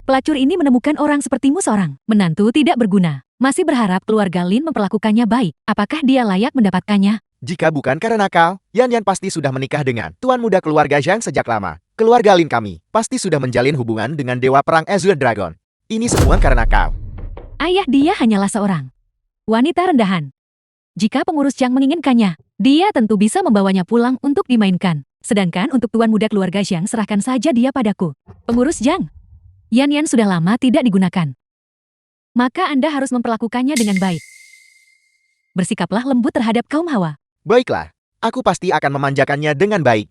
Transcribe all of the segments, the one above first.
Pelacur ini menemukan orang sepertimu seorang menantu tidak berguna. Masih berharap keluarga Lin memperlakukannya baik. Apakah dia layak mendapatkannya? Jika bukan karena kau, Yan Yan pasti sudah menikah dengan tuan muda keluarga Zhang sejak lama. Keluarga Lin kami pasti sudah menjalin hubungan dengan Dewa Perang Azure Dragon. Ini semua karena kau. Ayah dia hanyalah seorang wanita rendahan. Jika pengurus Zhang menginginkannya, dia tentu bisa membawanya pulang untuk dimainkan. Sedangkan untuk tuan muda keluarga Zhang, serahkan saja dia padaku. Pengurus Zhang, Yan Yan sudah lama tidak digunakan. Maka Anda harus memperlakukannya dengan baik. Bersikaplah lembut terhadap kaum Hawa. Baiklah, aku pasti akan memanjakannya dengan baik.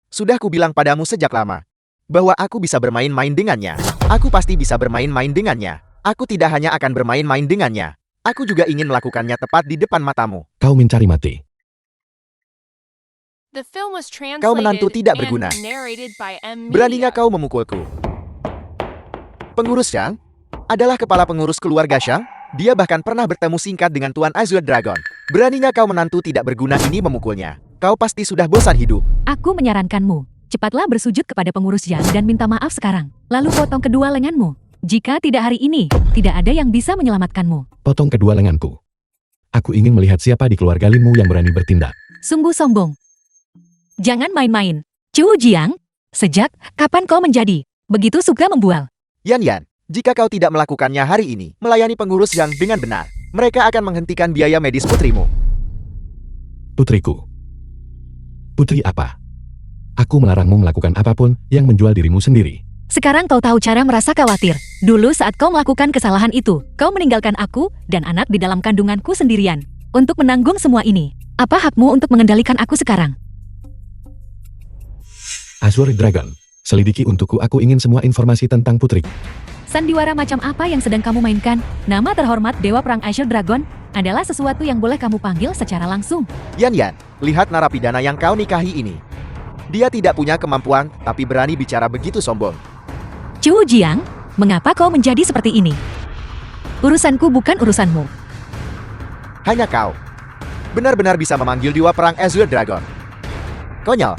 Sudah kubilang padamu sejak lama, bahwa aku bisa bermain-main dengannya. Aku pasti bisa bermain-main dengannya. Aku tidak hanya akan bermain-main dengannya. Aku juga ingin melakukannya tepat di depan matamu. Kau mencari mati. Kau menantu tidak berguna. Beraninya kau memukulku. Pengurus Zhang adalah kepala pengurus keluarga Zhang. Dia bahkan pernah bertemu singkat dengan Tuan Azure Dragon. Beraninya kau menantu tidak berguna ini memukulnya. Kau pasti sudah bosan hidup. Aku menyarankanmu, cepatlah bersujud kepada pengurus Zhang dan minta maaf sekarang. Lalu potong kedua lenganmu. Jika tidak hari ini, tidak ada yang bisa menyelamatkanmu. Potong kedua lenganku. Aku ingin melihat siapa di keluarga Linmu yang berani bertindak. Sungguh sombong. Jangan main-main. Chu Jiang, sejak kapan kau menjadi begitu suka membual? Yan Yan, jika kau tidak melakukannya hari ini, melayani pengurus Zhang dengan benar, mereka akan menghentikan biaya medis putrimu. Putriku. Putri apa? Aku melarangmu melakukan apapun yang menjual dirimu sendiri. Sekarang kau tahu cara merasa khawatir. Dulu saat kau melakukan kesalahan itu, kau meninggalkan aku dan anak di dalam kandunganku sendirian. Untuk menanggung semua ini, apa hakmu untuk mengendalikan aku sekarang? Azure Dragon, selidiki untukku, aku ingin semua informasi tentang putri. Sandiwara macam apa yang sedang kamu mainkan? Nama terhormat Dewa Perang Azure Dragon adalah sesuatu yang boleh kamu panggil secara langsung. Yan Yan, lihat narapidana yang kau nikahi ini. Dia tidak punya kemampuan, tapi berani bicara begitu sombong. Chu Jiang, mengapa kau menjadi seperti ini? Urusanku bukan urusanmu. Hanya kau benar-benar bisa memanggil Dewa Perang Azure Dragon. Konyol.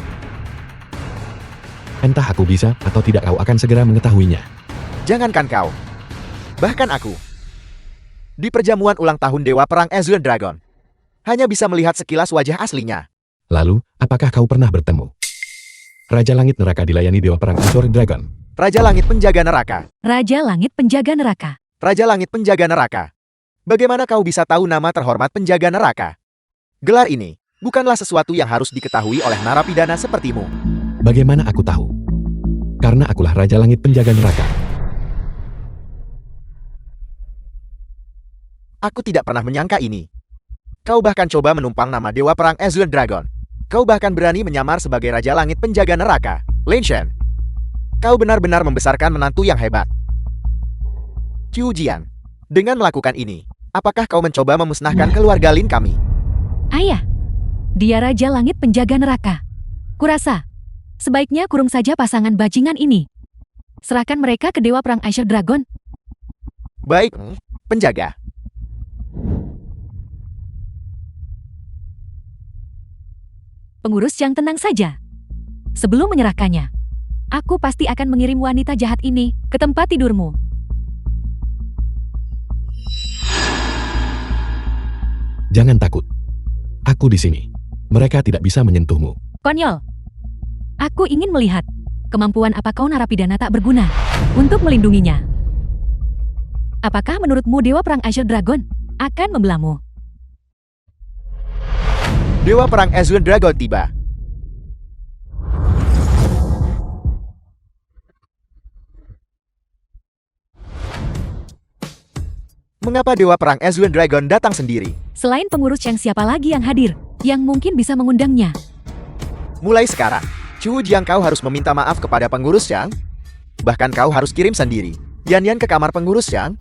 Entah aku bisa atau tidak, kau akan segera mengetahuinya. Jangankan kau, bahkan aku, di perjamuan ulang tahun Dewa Perang Azure Dragon, hanya bisa melihat sekilas wajah aslinya. Lalu, apakah kau pernah bertemu Raja Langit Neraka dilayani Dewa Perang Azure Dragon? Raja Langit Penjaga Neraka. Raja Langit Penjaga Neraka. Raja Langit Penjaga Neraka. Bagaimana kau bisa tahu nama terhormat Penjaga Neraka? Gelar ini bukanlah sesuatu yang harus diketahui oleh narapidana sepertimu. Bagaimana aku tahu? Karena akulah Raja Langit Penjaga Neraka. Aku tidak pernah menyangka ini. Kau bahkan coba menumpang nama Dewa Perang Azure Dragon. Kau bahkan berani menyamar sebagai Raja Langit Penjaga Neraka. Lin Shen, kau benar-benar membesarkan menantu yang hebat. Chu Jiang, dengan melakukan ini, apakah kau mencoba memusnahkan keluarga Lin kami? Ayah, dia Raja Langit Penjaga Neraka. Kurasa, sebaiknya kurung saja pasangan bajingan ini. Serahkan mereka ke Dewa Perang Azure Dragon. Baik, penjaga. Pengurus Zhang, tenang saja. Sebelum menyerahkannya, aku pasti akan mengirim wanita jahat ini ke tempat tidurmu. Jangan takut. Aku di sini. Mereka tidak bisa menyentuhmu. Konyol. Aku ingin melihat kemampuan apa kau narapidana tak berguna untuk melindunginya. Apakah menurutmu Dewa Perang Azure Dragon akan membelamu? Dewa Perang Azure Dragon tiba. Mengapa Dewa Perang Azure Dragon datang sendiri? Selain pengurus yang siapa lagi yang hadir, yang mungkin bisa mengundangnya? Mulai sekarang, Chu Jiang, kau harus meminta maaf kepada pengurus Zhang. Bahkan kau harus kirim sendiri Yan Yan ke kamar pengurus Zhang.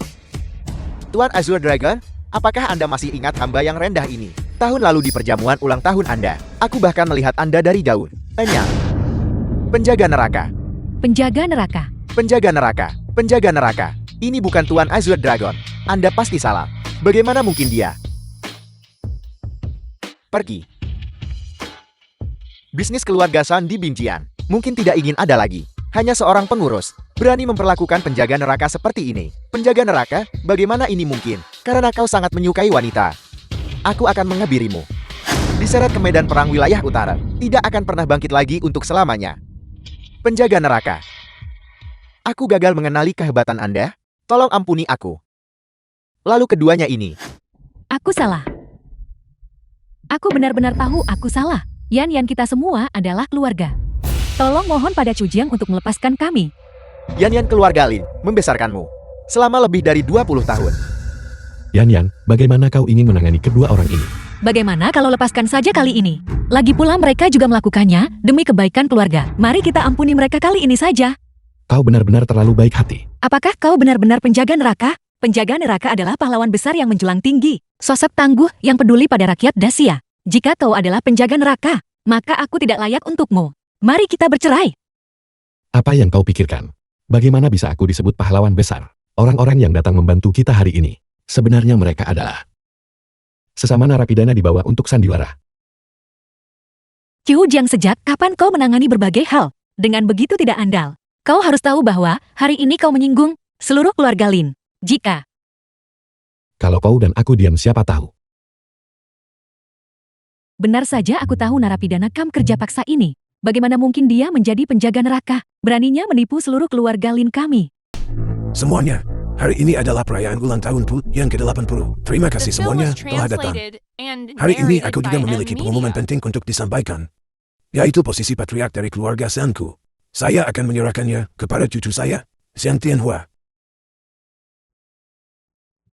Tuan Azure Dragon, apakah Anda masih ingat hamba yang rendah ini? Tahun lalu di perjamuan ulang tahun Anda, aku bahkan melihat Anda dari jauh. Tanya. Penjaga neraka. Penjaga neraka. Penjaga neraka. Penjaga neraka. Ini bukan Tuan Azure Dragon. Anda pasti salah. Bagaimana mungkin dia? Pergi. Bisnis keluarga San di Binjian mungkin tidak ingin ada lagi. Hanya seorang pengurus. Berani memperlakukan penjaga neraka seperti ini. Penjaga neraka? Bagaimana ini mungkin? Karena kau sangat menyukai wanita. Aku akan mengebirimu. Diseret ke medan perang wilayah utara. Tidak akan pernah bangkit lagi untuk selamanya. Penjaga neraka. Aku gagal mengenali kehebatan Anda. Tolong ampuni aku. Lalu keduanya ini. Aku salah. Aku benar-benar tahu aku salah. Yan kita semua adalah keluarga. Tolong mohon pada Chujiang untuk melepaskan kami. Yan keluarga Lin membesarkanmu selama lebih dari 20 tahun. Yan, bagaimana kau ingin menangani kedua orang ini? Bagaimana kalau lepaskan saja kali ini? Lagi pula mereka juga melakukannya demi kebaikan keluarga. Mari kita ampuni mereka kali ini saja. Kau benar-benar terlalu baik hati. Apakah kau benar-benar penjaga neraka? Penjaga neraka adalah pahlawan besar yang menjulang tinggi. Sosok tangguh yang peduli pada rakyat Dacia. Jika kau adalah penjaga neraka, maka aku tidak layak untukmu. Mari kita bercerai. Apa yang kau pikirkan? Bagaimana bisa aku disebut pahlawan besar? Orang-orang yang datang membantu kita hari ini, sebenarnya mereka adalah sesama narapidana dibawa untuk sandiwara. Chujiang, sejak kapan kau menangani berbagai hal? Dengan begitu tidak andal. Kau harus tahu bahwa hari ini kau menyinggung seluruh keluarga Lin. Kalau kau dan aku diam, siapa tahu? Benar saja aku tahu narapidana kam kerja paksa ini. Bagaimana mungkin dia menjadi penjaga neraka? Beraninya menipu seluruh keluarga Lin kami. Semuanya, hari ini adalah perayaan ulang tahunku yang ke-80. Terima kasih semuanya telah datang. Hari ini aku juga memiliki pengumuman penting untuk disampaikan, yaitu posisi patriark dari keluarga Sanku. Saya akan menyerahkannya kepada cucu saya, Xiang Tianhua.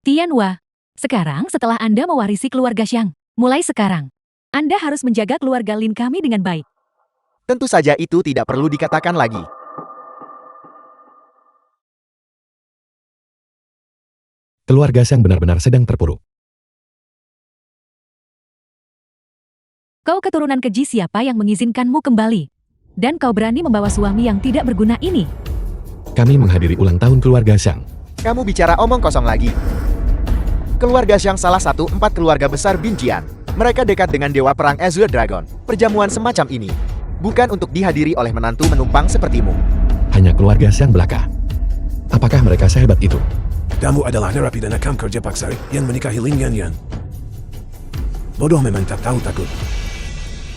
Tianhua, sekarang setelah Anda mewarisi keluarga Xiang, mulai sekarang, Anda harus menjaga keluarga Lin kami dengan baik. Tentu saja itu tidak perlu dikatakan lagi. Keluarga Xiang benar-benar sedang terpuruk. Kau keturunan keji, siapa yang mengizinkanmu kembali? Dan kau berani membawa suami yang tidak berguna ini? Kami menghadiri ulang tahun keluarga Xiang. Kamu bicara omong kosong lagi. Keluarga Xiang salah satu 4 keluarga besar Binjian. Mereka dekat dengan Dewa Perang Azure Dragon. Perjamuan semacam ini bukan untuk dihadiri oleh menantu menumpang sepertimu. Hanya keluarga Xiang belaka. Apakah mereka sehebat itu? Kamu adalah narapidana kam kerja paksa yang menikahi Lin Yan. Bodoh memang tak tahu takut.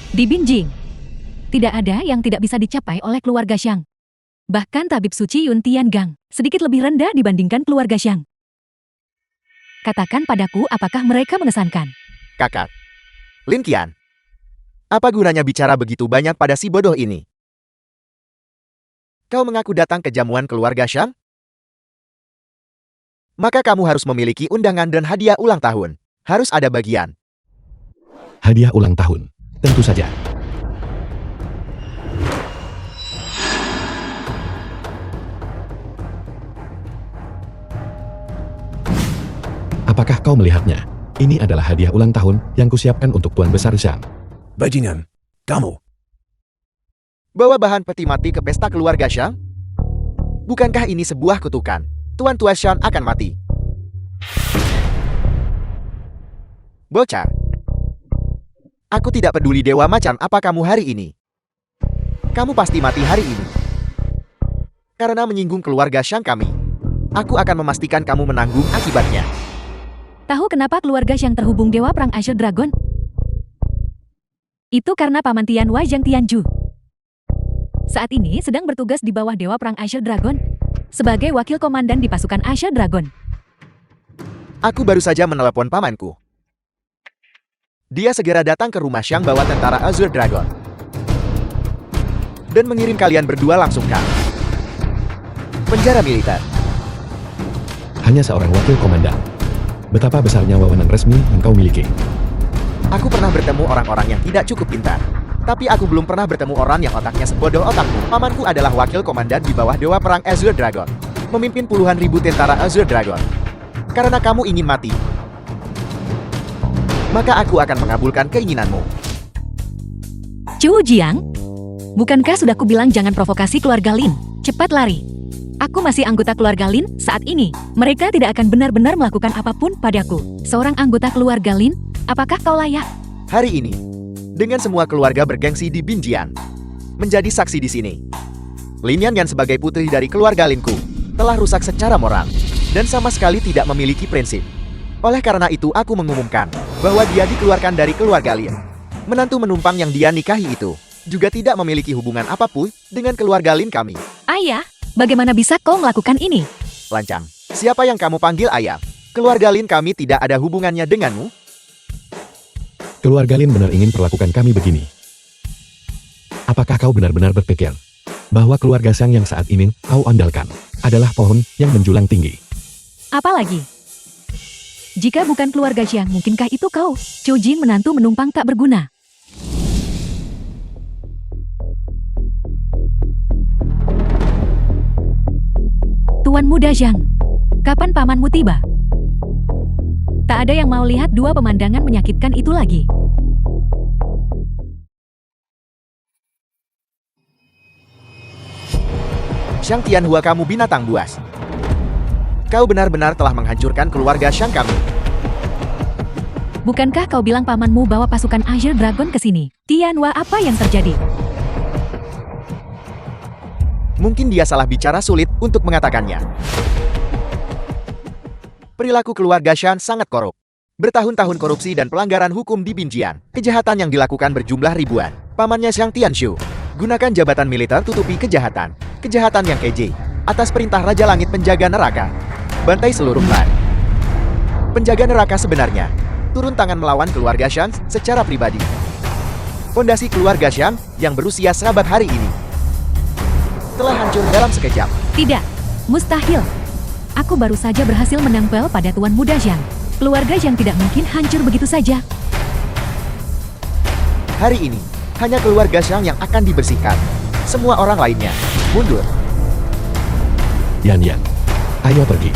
Di Binjing, tidak ada yang tidak bisa dicapai oleh keluarga Xiang. Bahkan tabib suci Yun Tiangang sedikit lebih rendah dibandingkan keluarga Xiang. Katakan padaku, apakah mereka mengesankan? Kakak, Lin Qian. Apa gunanya bicara begitu banyak pada si bodoh ini? Kau mengaku datang ke jamuan keluarga Xiang? Maka kamu harus memiliki undangan dan hadiah ulang tahun. Harus ada bagian. Hadiah ulang tahun, tentu saja. Apakah kau melihatnya? Ini adalah hadiah ulang tahun yang kusiapkan untuk Tuan Besar Xiang. Bajingan, kamu. Bawa bahan peti mati ke pesta keluarga Xiang? Bukankah ini sebuah kutukan? Tuan Tua Xiang akan mati. Bocah. Aku tidak peduli dewa macan apa kamu hari ini. Kamu pasti mati hari ini. Karena menyinggung keluarga Xiang kami. Aku akan memastikan kamu menanggung akibatnya. Tahu kenapa keluarga Xiang terhubung Dewa Perang Azure Dragon? Itu karena Paman Tianhua Zhang Tianju saat ini sedang bertugas di bawah Dewa Perang Azure Dragon sebagai wakil komandan di pasukan Azure Dragon. Aku baru saja menelepon pamanku. Dia segera datang ke rumah Xiang bawa tentara Azure Dragon dan mengirim kalian berdua langsung ke penjara militer. Hanya seorang wakil komandan. Betapa besarnya wewenang resmi yang kau miliki. Aku pernah bertemu orang-orang yang tidak cukup pintar. Tapi aku belum pernah bertemu orang yang otaknya sebodoh otakmu. Pamanku adalah wakil komandan di bawah Dewa Perang Azure Dragon. Memimpin puluhan ribu tentara Azure Dragon. Karena kamu ingin mati, maka aku akan mengabulkan keinginanmu. Chujiang, bukankah sudah kubilang jangan provokasi keluarga Lin? Cepat lari. Aku masih anggota keluarga Lin saat ini. Mereka tidak akan benar-benar melakukan apapun padaku. Seorang anggota keluarga Lin, apakah kau layak? Hari ini, dengan semua keluarga bergengsi di Binjian, menjadi saksi di sini. Lin Yan sebagai putri dari keluarga Linku telah rusak secara moral dan sama sekali tidak memiliki prinsip. Oleh karena itu aku mengumumkan bahwa dia dikeluarkan dari keluarga Lin. Menantu menumpang yang dia nikahi itu juga tidak memiliki hubungan apapun dengan keluarga Lin kami. Ayah, bagaimana bisa kau melakukan ini? Lancang, siapa yang kamu panggil ayah? Keluarga Lin kami tidak ada hubungannya denganmu. Keluarga Lin benar ingin perlakukan kami begini. Apakah kau benar-benar berpikir bahwa keluarga Xiang yang saat ini kau andalkan adalah pohon yang menjulang tinggi? Apalagi? Jika bukan keluarga Xiang, mungkinkah itu kau? Chu Jing menantu menumpang tak berguna. Tuan Muda Zhang, kapan pamanmu tiba? Tak ada yang mau lihat dua pemandangan menyakitkan itu lagi. Xiang Tianhua, kamu binatang buas. Kau benar-benar telah menghancurkan keluarga Xiang kami. Bukankah kau bilang pamanmu bawa pasukan Azure Dragon ke sini? Tianhua, apa yang terjadi? Mungkin dia salah bicara, sulit untuk mengatakannya. Perilaku keluarga Shan sangat korup. Bertahun-tahun korupsi dan pelanggaran hukum di Binjian. Kejahatan yang dilakukan berjumlah ribuan. Pamannya Xiang Tianshu gunakan jabatan militer tutupi kejahatan. Kejahatan yang keji. Atas perintah Raja Langit Penjaga Neraka. Bantai seluruh klan. Penjaga neraka sebenarnya turun tangan melawan keluarga Shan secara pribadi. Fondasi keluarga Shan yang berusia seabad hari ini telah hancur dalam sekejap. Tidak, mustahil. Aku baru saja berhasil menempel pada Tuan Muda Zhang. Keluarga Zhang tidak mungkin hancur begitu saja. Hari ini, hanya keluarga Zhang yang akan dibersihkan. Semua orang lainnya mundur. Yan, ayo pergi.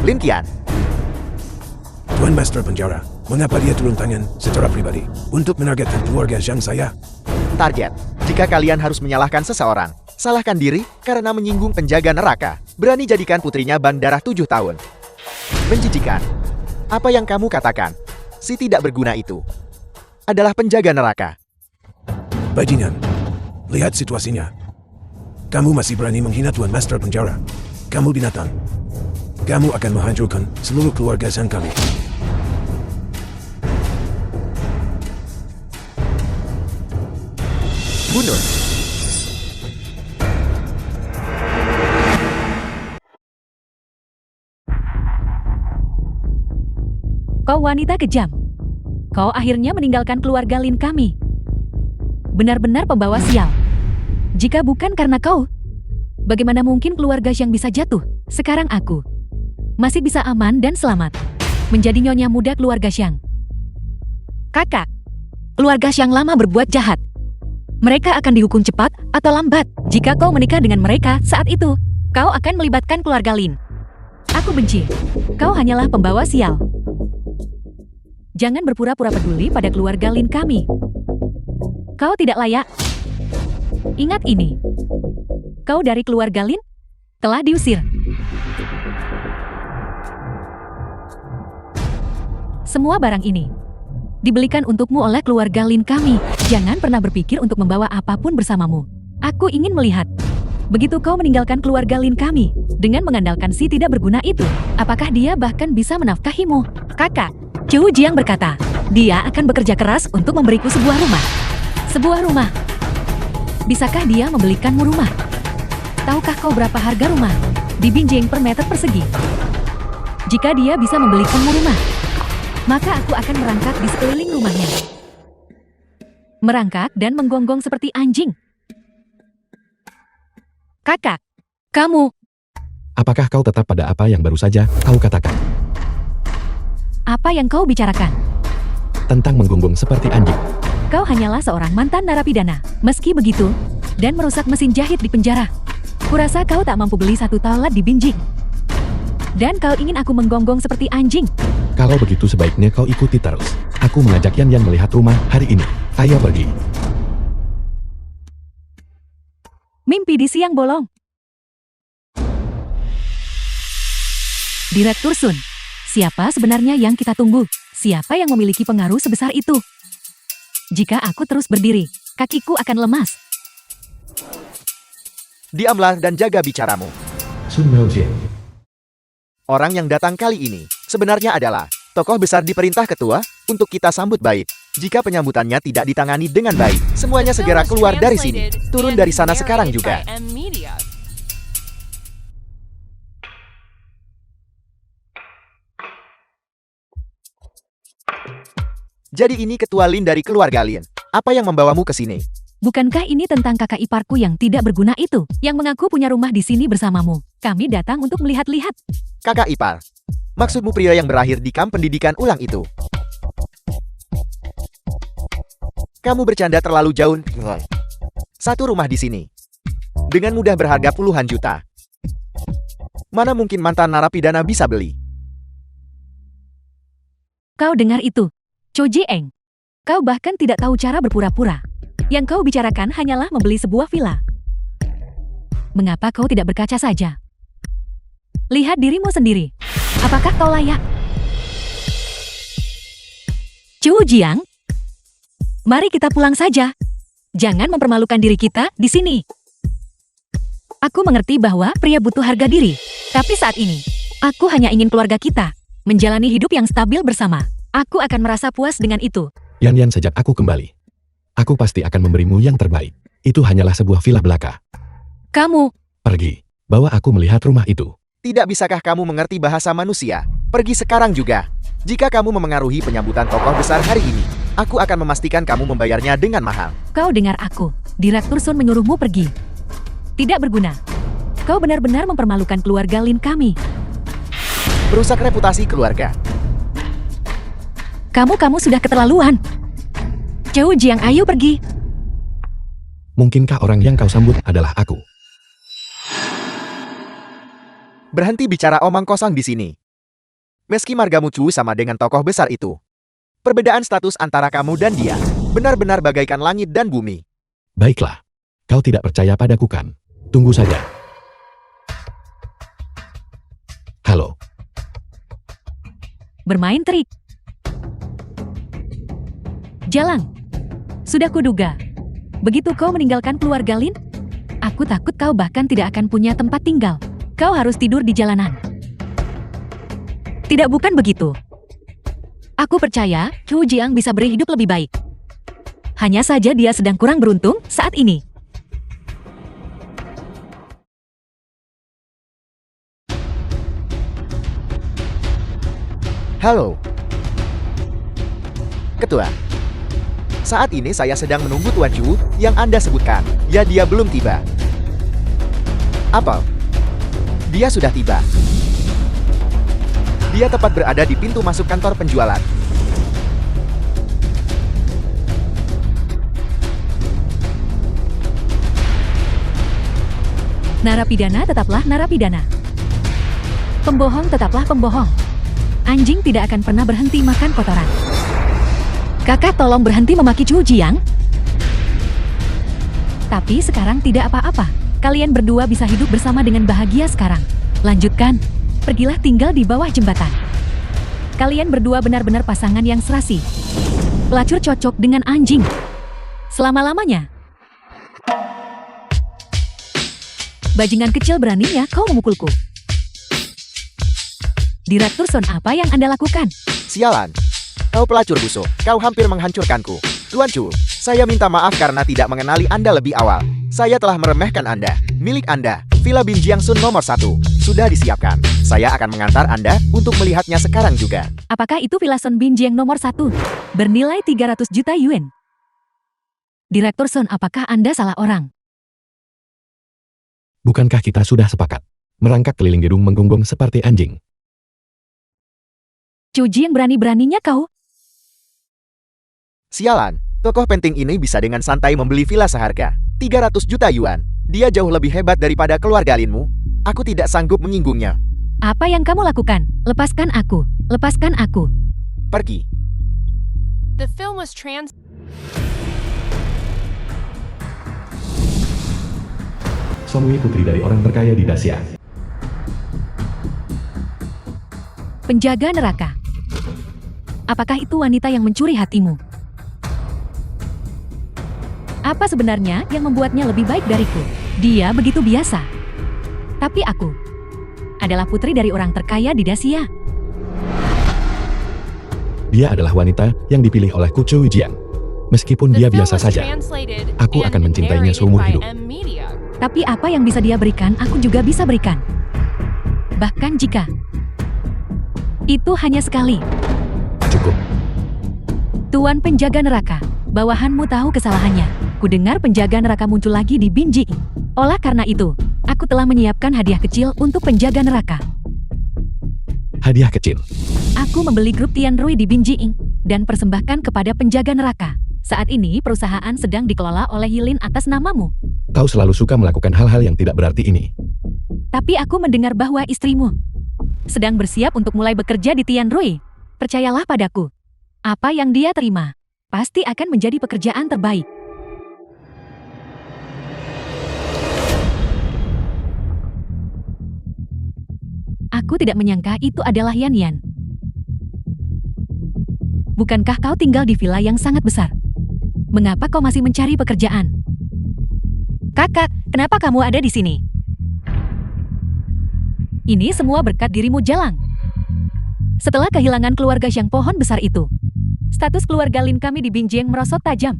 Lin Qian, Tuan Master Penjara, mengapa dia turun tangan secara pribadi untuk menargetkan keluarga Zhang saya? target. Jika kalian harus menyalahkan seseorang, salahkan diri karena menyinggung penjaga neraka. Berani jadikan putrinya ban darah 7 tahun. Menjijikan. Apa yang kamu katakan? Si tidak berguna itu adalah penjaga neraka. Bajingan, lihat situasinya. Kamu masih berani menghina Tuan Master Penjara. Kamu binatang. Kamu akan menghancurkan seluruh keluarga Zhang kami. Bunuh. Kau wanita kejam. Kau akhirnya meninggalkan keluarga Lin kami. Benar-benar pembawa sial. Jika bukan karena kau, bagaimana mungkin keluarga Xiang bisa jatuh? Sekarang aku masih bisa aman dan selamat menjadi nyonya muda keluarga Xiang. Kakak, keluarga Xiang lama berbuat jahat. Mereka akan dihukum cepat atau lambat. Jika kau menikah dengan mereka saat itu, kau akan melibatkan keluarga Lin. Aku benci. Kau hanyalah pembawa sial. Jangan berpura-pura peduli pada keluarga Lin kami. Kau tidak layak. Ingat ini. Kau dari keluarga Lin telah diusir. Semua barang ini dibelikan untukmu oleh keluarga Lin kami. Jangan pernah berpikir untuk membawa apapun bersamamu. Aku ingin melihat. Begitu kau meninggalkan keluarga Lin kami, dengan mengandalkan si tidak berguna itu, apakah dia bahkan bisa menafkahimu? Kakak, Chu Jiang berkata, dia akan bekerja keras untuk memberiku sebuah rumah. Sebuah rumah. Bisakah dia membelikanmu rumah? Tahukah kau berapa harga rumah di Binjing per meter persegi? Jika dia bisa membelikanmu rumah, maka aku akan merangkak di sekeliling rumahnya. Merangkak dan menggonggong seperti anjing. Kakak, kamu. Apakah kau tetap pada apa yang baru saja kau katakan? Apa yang kau bicarakan? Tentang menggonggong seperti anjing. Kau hanyalah seorang mantan narapidana. Meski begitu, dan merusak mesin jahit di penjara. Kurasa kau tak mampu beli satu toilet di Binjing. Dan kau ingin aku menggonggong seperti anjing. Kalau begitu sebaiknya kau ikuti terus. Aku mengajak Yan melihat rumah hari ini. Ayo pergi. Mimpi di siang bolong. Direktur Sun, siapa sebenarnya yang kita tunggu? Siapa yang memiliki pengaruh sebesar itu? Jika aku terus berdiri, kakiku akan lemas. Diamlah dan jaga bicaramu. Sun Meojie. Orang yang datang kali ini sebenarnya adalah tokoh besar di perintah ketua untuk kita sambut baik. Jika penyambutannya tidak ditangani dengan baik, semuanya segera keluar dari sini. Turun dari sana sekarang juga. Jadi ini ketua Lin dari keluarga Lin. Apa yang membawamu ke sini? Bukankah ini tentang kakak iparku yang tidak berguna itu, yang mengaku punya rumah di sini bersamamu? Kami datang untuk melihat-lihat. Kakak ipar. Maksudmu pria yang berakhir di kamp pendidikan ulang itu? Kamu bercanda terlalu jauh. Satu rumah di sini. Dengan mudah berharga puluhan juta. Mana mungkin mantan narapidana bisa beli? Kau dengar itu? Cho Ji-eng. Kau bahkan tidak tahu cara berpura-pura. Yang kau bicarakan hanyalah membeli sebuah villa. Mengapa kau tidak berkaca saja? Lihat dirimu sendiri. Apakah kau layak? Chu Jiang? Mari kita pulang saja. Jangan mempermalukan diri kita di sini. Aku mengerti bahwa pria butuh harga diri. Tapi saat ini, aku hanya ingin keluarga kita menjalani hidup yang stabil bersama. Aku akan merasa puas dengan itu. Yan sejak aku kembali. Aku pasti akan memberimu yang terbaik. Itu hanyalah sebuah villa belaka. Kamu, Pergi. Bawa aku melihat rumah itu. Tidak bisakah kamu mengerti bahasa manusia? Pergi sekarang juga. Jika kamu memengaruhi penyambutan tokoh besar hari ini, aku akan memastikan kamu membayarnya dengan mahal. kau dengar aku. Direktur Sun menyuruhmu pergi. Tidak berguna. Kau benar-benar mempermalukan keluarga Lin kami. Merusak reputasi keluarga. Kamu sudah keterlaluan. Chu Jiang, ayo pergi. Mungkinkah orang yang kau sambut adalah aku? Berhenti bicara omong kosong di sini. Meski margamu Chu sama dengan tokoh besar itu, perbedaan status antara kamu dan dia benar-benar bagaikan langit dan bumi. Baiklah. Kau tidak percaya padaku kan? Tunggu saja. Halo. Bermain trik. Jalan. Sudah kuduga. Begitu kau meninggalkan keluarga Lin, aku takut kau bahkan tidak akan punya tempat tinggal. Kau harus tidur di jalanan. Tidak, bukan begitu. Aku percaya Chu Jiang bisa berhidup lebih baik. Hanya saja dia sedang kurang beruntung saat ini. Halo. Ketua. Saat ini saya sedang menunggu Tuan Chu yang Anda sebutkan. Ya, dia belum tiba. Apa? Dia sudah tiba. Dia tepat berada di pintu masuk kantor penjualan. Narapidana tetaplah narapidana. Pembohong tetaplah pembohong. Anjing tidak akan pernah berhenti makan kotoran. Kakak, tolong berhenti memaki Chu Jiang. Tapi sekarang tidak apa-apa. Kalian berdua bisa hidup bersama dengan bahagia sekarang. Lanjutkan. Pergilah tinggal di bawah jembatan. Kalian berdua benar-benar pasangan yang serasi. Pelacur cocok dengan anjing. Selama-lamanya. Bajingan kecil, beraninya kau memukulku. Direktur Sun, apa yang Anda lakukan? Sialan. Kau pelacur busuk. Kau hampir menghancurkanku. Tuan Chu, saya minta maaf karena tidak mengenali Anda lebih awal. Saya telah meremehkan Anda. Milik Anda, Villa Bin Jiang Sun nomor 1, sudah disiapkan. Saya akan mengantar Anda untuk melihatnya sekarang juga. Apakah itu Villa Sun Bin Jiang nomor 1? Bernilai 300 juta yuan. Direktur Sun, apakah Anda salah orang? Bukankah kita sudah sepakat? Merangkak keliling gedung menggonggong seperti anjing. Chu Jiang, berani-beraninya kau. Sialan, tokoh penting ini bisa dengan santai membeli villa seharga 300 juta yuan. Dia jauh lebih hebat daripada keluarga Linmu. Aku tidak sanggup menyinggungnya. Apa yang kamu lakukan? Lepaskan aku. Lepaskan aku. Pergi. The film was trans. Song Wei, putri dari orang terkaya di Dacia. Penjaga neraka. Apakah itu wanita yang mencuri hatimu? Apa sebenarnya yang membuatnya lebih baik dariku? Dia begitu biasa. Tapi aku adalah putri dari orang terkaya di Dacia. Dia adalah wanita yang dipilih oleh Kucu Jiang. Meskipun dia biasa saja, aku akan mencintainya seumur hidup. Tapi apa yang bisa dia berikan, aku juga bisa berikan. Bahkan jika itu hanya sekali. Cukup. Tuan penjaga neraka, bawahanmu tahu kesalahannya. Kudengar penjaga neraka muncul lagi di Binji. Oleh karena itu, aku telah menyiapkan hadiah kecil untuk penjaga neraka. Hadiah kecil. Aku membeli grup Tianrui di Binji dan persembahkan kepada penjaga neraka. Saat ini perusahaan sedang dikelola oleh Yilin atas namamu. Kau selalu suka melakukan hal-hal yang tidak berarti ini. Tapi aku mendengar bahwa istrimu sedang bersiap untuk mulai bekerja di Tianrui. Percayalah padaku. Apa yang dia terima pasti akan menjadi pekerjaan terbaik. Aku tidak menyangka itu adalah Yan Yan. Bukankah kau tinggal di villa yang sangat besar? Mengapa kau masih mencari pekerjaan? Kakak, kenapa kamu ada di sini? Ini semua berkat dirimu, Jalang. Setelah kehilangan keluarga yang pohon besar itu, status keluarga Lin kami di Binjing merosot tajam.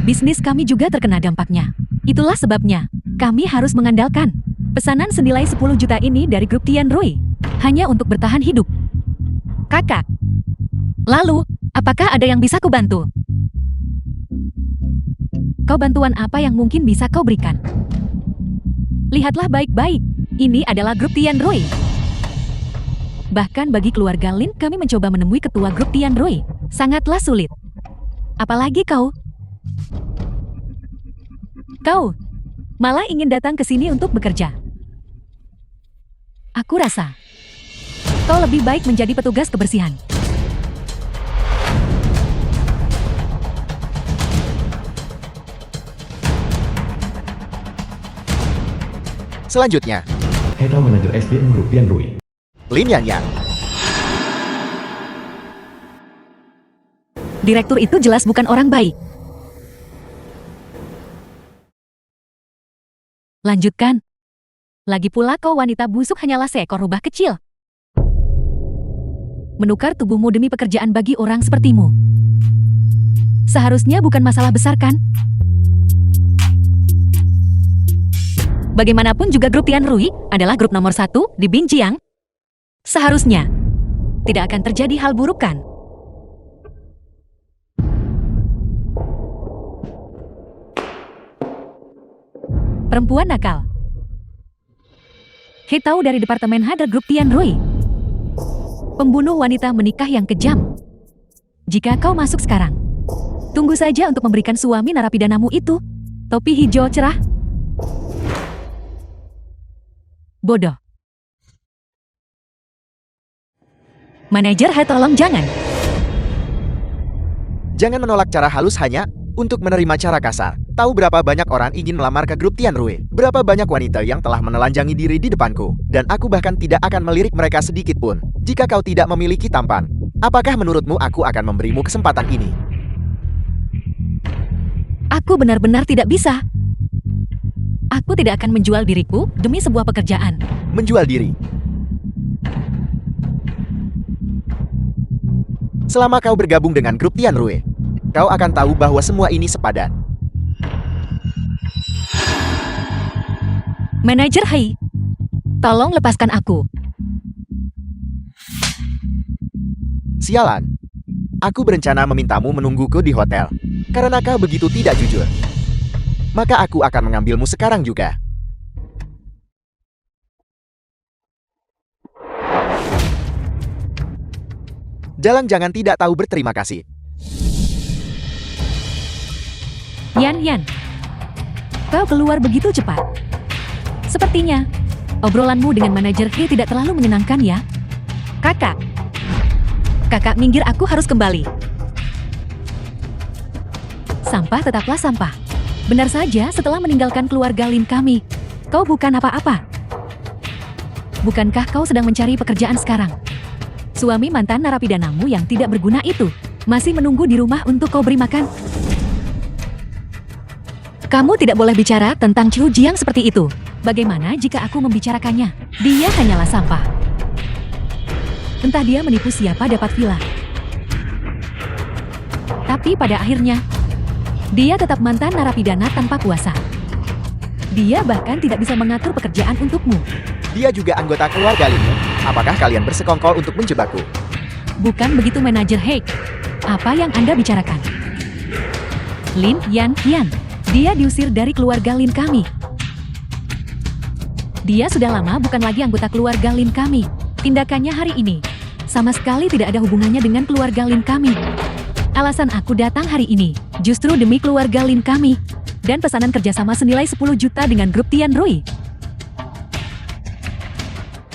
Bisnis kami juga terkena dampaknya. Itulah sebabnya kami harus mengandalkan pesanan senilai 10 juta ini dari grup Tianrui hanya untuk bertahan hidup. Kakak, lalu apakah ada yang bisa kubantu? Kau bantuan apa yang mungkin bisa kau berikan? Lihatlah baik-baik, ini adalah grup Tianrui. Bahkan bagi keluarga Lin kami mencoba menemui ketua grup Tianrui. Sangatlah sulit. Apalagi kau. Kau malah ingin datang ke sini untuk bekerja. Aku rasa kau lebih baik menjadi petugas kebersihan. Selanjutnya, Head Manager SDM Grup Tianrui. Lin Yan Yan. Direktur itu jelas bukan orang baik. Lanjutkan. Lagi pula kau wanita busuk hanyalah seekor rubah kecil. Menukar tubuhmu demi pekerjaan bagi orang sepertimu. Seharusnya bukan masalah besar, kan? Bagaimanapun juga grup Tianrui adalah grup nomor 1 di Binjiang. Seharusnya tidak akan terjadi hal buruk, kan? Perempuan nakal. He tahu dari Departemen Hadar Grup Tianrui. Pembunuh wanita menikah yang kejam. Jika kau masuk sekarang, tunggu saja untuk memberikan suami narapidanamu itu topi hijau cerah. Bodoh. Manajer, tolong jangan. Jangan menolak cara halus hanya untuk menerima cara kasar. Tahu berapa banyak orang ingin melamar ke grup Tianrui? Berapa banyak wanita yang telah menelanjangi diri di depanku? Dan aku bahkan tidak akan melirik mereka sedikit pun. Jika kau tidak memiliki tampan, apakah menurutmu aku akan memberimu kesempatan ini? Aku benar-benar tidak bisa. Aku tidak akan menjual diriku demi sebuah pekerjaan. Menjual diri. Selama kau bergabung dengan grup Tianrui, kau akan tahu bahwa semua ini sepadan. Manajer Hai, tolong lepaskan aku. Sialan. Aku berencana memintamu menungguku di hotel. Karena kau begitu tidak jujur. Maka aku akan mengambilmu sekarang juga. Jalang jangan tidak tahu berterima kasih. Yan, kau keluar begitu cepat. Sepertinya, obrolanmu dengan manajer He tidak terlalu menyenangkan, ya? Kakak minggir, aku harus kembali. Sampah tetaplah sampah. Benar saja, setelah meninggalkan keluarga Lin kami, kau bukan apa-apa. Bukankah kau sedang mencari pekerjaan sekarang? Suami mantan narapidanamu yang tidak berguna itu masih menunggu di rumah untuk kau beri makan. Kamu tidak boleh bicara tentang Chu Jiang seperti itu. Bagaimana jika aku membicarakannya? Dia hanyalah sampah. Entah dia menipu siapa dapat villa. Tapi pada akhirnya, dia tetap mantan narapidana tanpa kuasa. Dia bahkan tidak bisa mengatur pekerjaan untukmu. Dia juga anggota keluarga Linmu. Apakah kalian bersekongkol untuk menjebakku? Bukan begitu Manajer Haig. Apa yang Anda bicarakan? Lin Yan Yan. Dia diusir dari keluarga Lin kami. Dia sudah lama bukan lagi anggota keluarga Lin kami. Tindakannya hari ini sama sekali tidak ada hubungannya dengan keluarga Lin kami. Alasan aku datang hari ini justru demi keluarga Lin kami dan pesanan kerjasama senilai 10 juta dengan grup Tian Rui.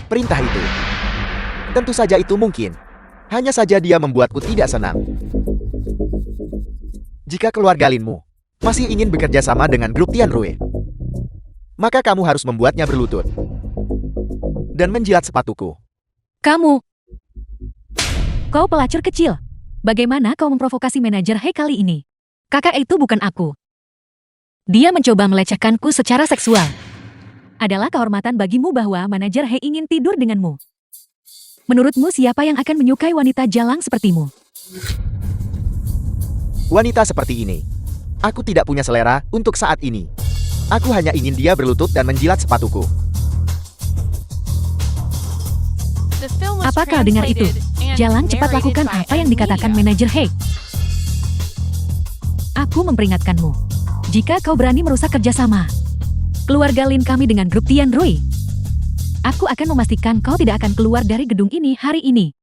Perintah itu. Tentu saja itu mungkin. Hanya saja dia membuatku tidak senang. Jika keluarga Linmu masih ingin bekerja sama dengan grup Tian Rui, maka kamu harus membuatnya berlutut dan menjilat sepatuku. Kau pelacur kecil. Bagaimana kau memprovokasi manajer He kali ini? Kakak itu bukan aku. Dia mencoba melecehkanku secara seksual. Adalah kehormatan bagimu bahwa manajer He ingin tidur denganmu. Menurutmu siapa yang akan menyukai wanita jalang sepertimu? Wanita seperti ini. Aku tidak punya selera untuk saat ini. Aku hanya ingin dia berlutut dan menjilat sepatuku. The film was Apa kau dengar itu? translated and Jalang cepat narrated lakukan by apa yang dikatakan Amelia. manajer He. Aku memperingatkanmu. Jika kau berani merusak kerjasama keluarga Lin kami dengan grup Tian Rui, aku akan memastikan kau tidak akan keluar dari gedung ini hari ini.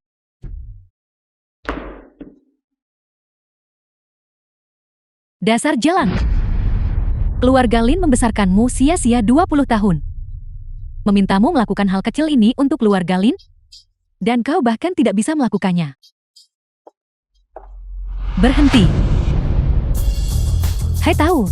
Dasar jalan. Keluarga Lin membesarkanmu sia-sia 20 tahun. Memintamu melakukan hal kecil ini untuk keluarga Lin, dan kau bahkan tidak bisa melakukannya. Berhenti. Hai tahu,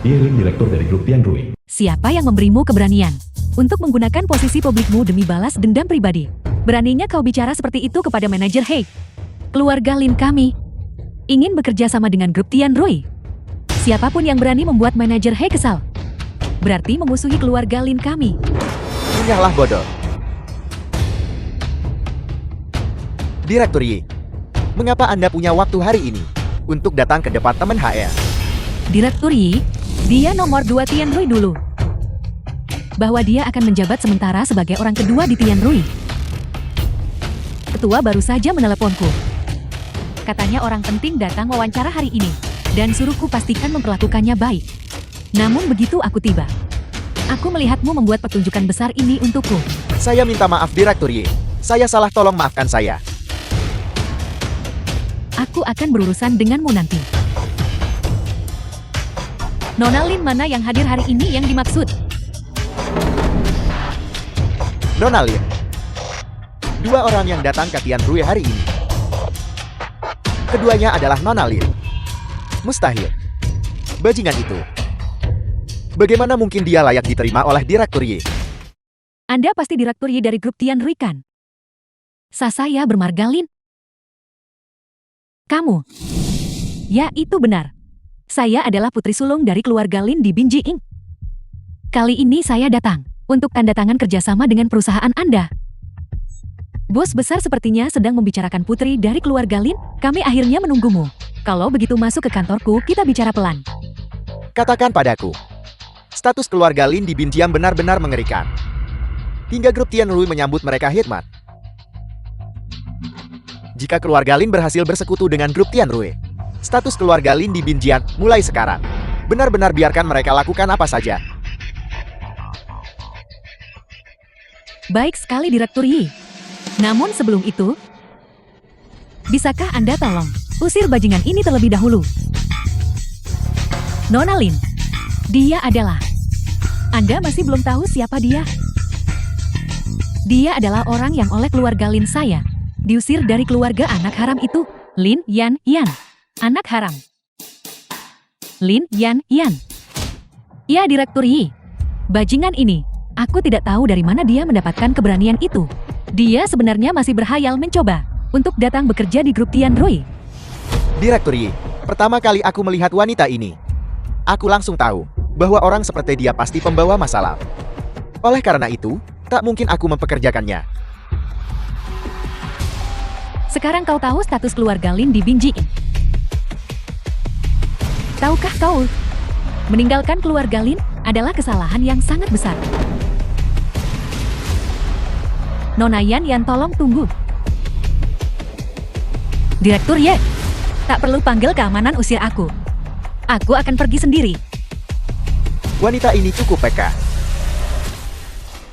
Dia Lin, direktur dari grup Tian Rui. siapa yang memberimu keberanian untuk menggunakan posisi publikmu demi balas dendam pribadi? Beraninya kau bicara seperti itu kepada manajer He. Keluarga Lin kami ingin bekerja sama dengan grup Tian Rui. Siapapun yang berani membuat manajer He kesal, berarti memusuhi keluarga Lin kami. Punyahlah bodoh. Direktur Yi, mengapa Anda punya waktu hari ini untuk datang ke departemen HR? Direktur Yi, dia nomor 2 Tian Rui dulu. Bahwa dia akan menjabat sementara sebagai orang kedua di Tian Rui. Ketua baru saja meneleponku. Katanya orang penting datang wawancara hari ini, dan suruhku pastikan memperlakukannya baik. Namun begitu aku tiba, aku melihatmu membuat pertunjukan besar ini untukku. Saya minta maaf Direktur Yi. Saya salah, tolong maafkan saya. Aku akan berurusan denganmu nanti. Nona Lin mana yang hadir hari ini yang dimaksud? Nona Lin. Dua orang yang datang ke Tian Rui hari ini. Keduanya adalah Nona Lin. Mustahil. Bajingan itu. Bagaimana mungkin dia layak diterima oleh Direktur Yi? Anda pasti Direktur Yi dari grup Tian Rui kan? Saya bermarga Lin. Kamu? Ya, itu benar. Saya adalah putri sulung dari keluarga Lin di Binjing. Kali ini saya datang untuk tanda tangan kerjasama dengan perusahaan Anda. Bos besar sepertinya sedang membicarakan putri dari keluarga Lin. Kami akhirnya menunggumu. Kalau begitu masuk ke kantorku, kita bicara pelan. Katakan padaku. Status keluarga Lin di Binjiang benar-benar mengerikan. Hingga grup Tian Rui menyambut mereka khidmat. Jika keluarga Lin berhasil bersekutu dengan grup Tian Rui, status keluarga Lin di Binjiang mulai sekarang. Benar-benar biarkan mereka lakukan apa saja. Baik sekali Direktur Yi. Namun sebelum itu, bisakah Anda tolong usir bajingan ini terlebih dahulu? Nona Lin, dia adalah... Anda masih belum tahu siapa dia? Dia adalah orang yang oleh keluarga Lin saya diusir dari keluarga anak haram itu. Lin Yan Yan. Anak haram. Lin Yan Yan. Ya Direktur Yi. Bajingan ini Aku tidak tahu dari mana dia mendapatkan keberanian itu. Dia sebenarnya masih berhayal mencoba untuk datang bekerja di grup Tian Rui. Direktur Yi, pertama kali aku melihat wanita ini. Aku langsung tahu bahwa orang seperti dia pasti pembawa masalah. Oleh karena itu, tak mungkin aku mempekerjakannya. Sekarang kau tahu status keluarga Lin di Binjie. Tahukah kau, meninggalkan keluarga Lin adalah kesalahan yang sangat besar. Nona Yan, tolong tunggu. Direktur Ye, tak perlu panggil keamanan usir aku. Aku akan pergi sendiri. Wanita ini cukup peka.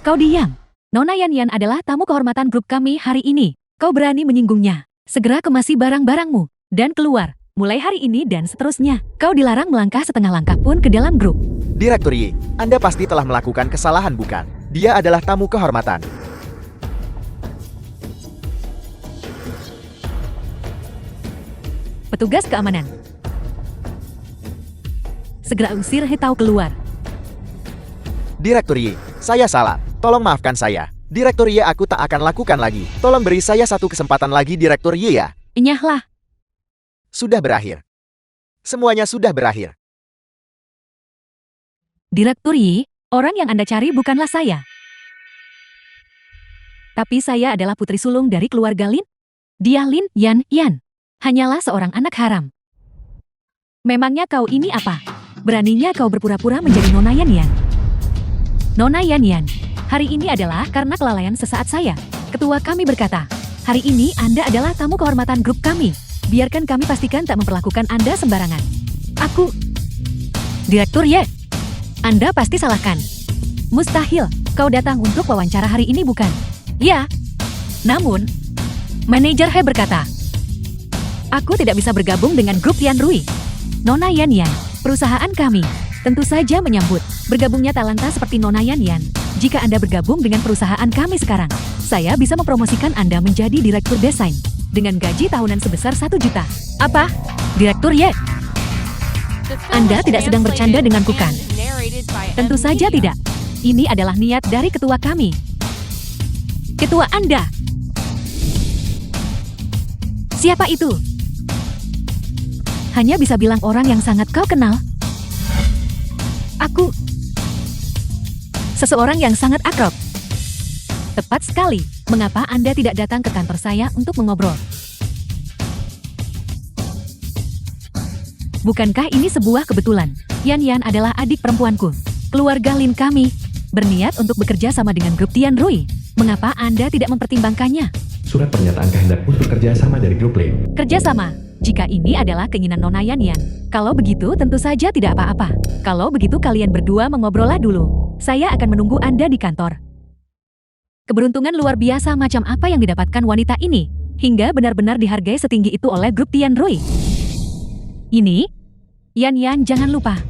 Kau diam. Nona Yan adalah tamu kehormatan grup kami hari ini. Kau berani menyinggungnya. Segera kemasi barang-barangmu dan keluar. Mulai hari ini dan seterusnya, kau dilarang melangkah setengah langkah pun ke dalam grup. Direktur Yi, Anda pasti telah melakukan kesalahan bukan? Dia adalah tamu kehormatan. Petugas keamanan, segera usir He Tao keluar. Direktur Yi, saya salah. Tolong maafkan saya. Direktur Yi, aku tak akan lakukan lagi. Tolong beri saya satu kesempatan lagi, Direktur Yi ya. Enyahlah. Sudah berakhir. Semuanya sudah berakhir. Direktur Yi, orang yang Anda cari bukanlah saya. Tapi saya adalah putri sulung dari keluarga Lin. Dia Lin Yan. Hanyalah seorang anak haram. Memangnya kau ini apa? Beraninya kau berpura-pura menjadi Nona Yan. Nona Yan, hari ini adalah karena kelalaian sesaat saya. Ketua kami berkata, hari ini Anda adalah tamu kehormatan grup kami. Biarkan kami pastikan tak memperlakukan Anda sembarangan. Aku... Direktur Ye, Anda pasti salahkan. Mustahil, kau datang untuk wawancara hari ini bukan? Ya. Namun, manajer He berkata, aku tidak bisa bergabung dengan grup Tian Rui. Nona Yan, perusahaan kami, tentu saja menyambut bergabungnya talenta seperti Nona Yan. Jika Anda bergabung dengan perusahaan kami sekarang, saya bisa mempromosikan Anda menjadi direktur desain dengan gaji tahunan sebesar 1 juta. Apa? Direktur Ye? Anda tidak sedang bercanda denganku kan? Tentu saja tidak. Ini adalah niat dari ketua kami. Ketua Anda. Siapa itu? Hanya bisa bilang orang yang sangat kau kenal. Aku. Seseorang yang sangat akrab. Tepat sekali. Mengapa Anda tidak datang ke kantor saya untuk mengobrol? Bukankah ini sebuah kebetulan? Yan adalah adik perempuanku. Keluarga Lin kami berniat untuk bekerja sama dengan grup Tian Rui. Mengapa Anda tidak mempertimbangkannya? Surat pernyataan kehendak untuk kerja sama dari grup Lin. Kerjasama? Jika ini adalah keinginan Nona Yan. Kalau begitu tentu saja tidak apa-apa. Kalau begitu kalian berdua mengobrollah dulu. Saya akan menunggu Anda di kantor. Keberuntungan luar biasa macam apa yang didapatkan wanita ini, hingga benar-benar dihargai setinggi itu oleh grup Tian Rui. Ini, Yan, jangan lupa.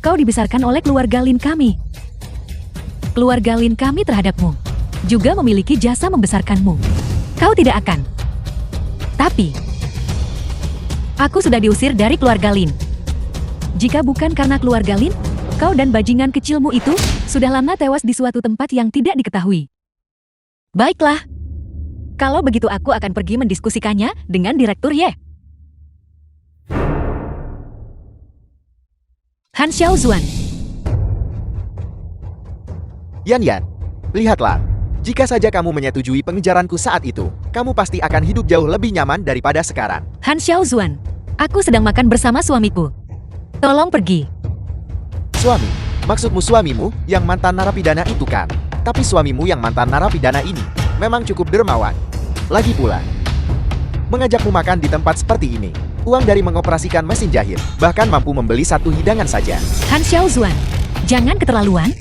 Kau dibesarkan oleh keluarga Lin kami. Keluarga Lin kami terhadapmu juga memiliki jasa membesarkanmu. Kau tidak akan. Tapi, aku sudah diusir dari keluarga Lin. Jika bukan karena keluarga Lin, kau dan bajingan kecilmu itu sudah lama tewas di suatu tempat yang tidak diketahui. Baiklah. Kalau begitu aku akan pergi mendiskusikannya dengan Direktur Ye. Han Xiaozuan. Yan, lihatlah. Jika saja kamu menyetujui pengejaranku saat itu, kamu pasti akan hidup jauh lebih nyaman daripada sekarang. Han Xiaozuan, aku sedang makan bersama suamiku. Tolong pergi. Suami? Maksudmu suamimu yang mantan narapidana itu kan? Tapi suamimu yang mantan narapidana ini memang cukup dermawan. Lagi pula, mengajakmu makan di tempat seperti ini, uang dari mengoperasikan mesin jahit, bahkan mampu membeli satu hidangan saja. Han Xiaozuan, jangan keterlaluan.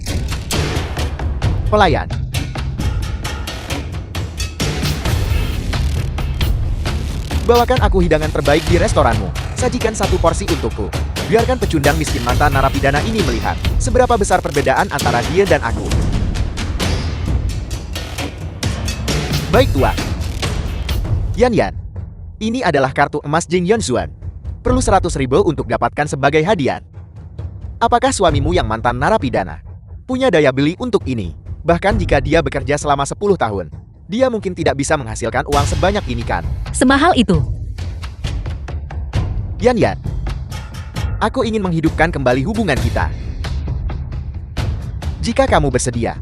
Pelayan. Bawakan aku hidangan terbaik di restoranmu. Sajikan satu porsi untukku. Biarkan pecundang miskin mantan narapidana ini melihat seberapa besar perbedaan antara dia dan aku. Baik tuan. Yan, ini adalah kartu emas Jing Yonzuan. Perlu 100.000 untuk dapatkan sebagai hadiah. Apakah suamimu yang mantan narapidana punya daya beli untuk ini? Bahkan jika dia bekerja selama 10 tahun, dia mungkin tidak bisa menghasilkan uang sebanyak ini kan? Semahal itu. Yan, aku ingin menghidupkan kembali hubungan kita. Jika kamu bersedia,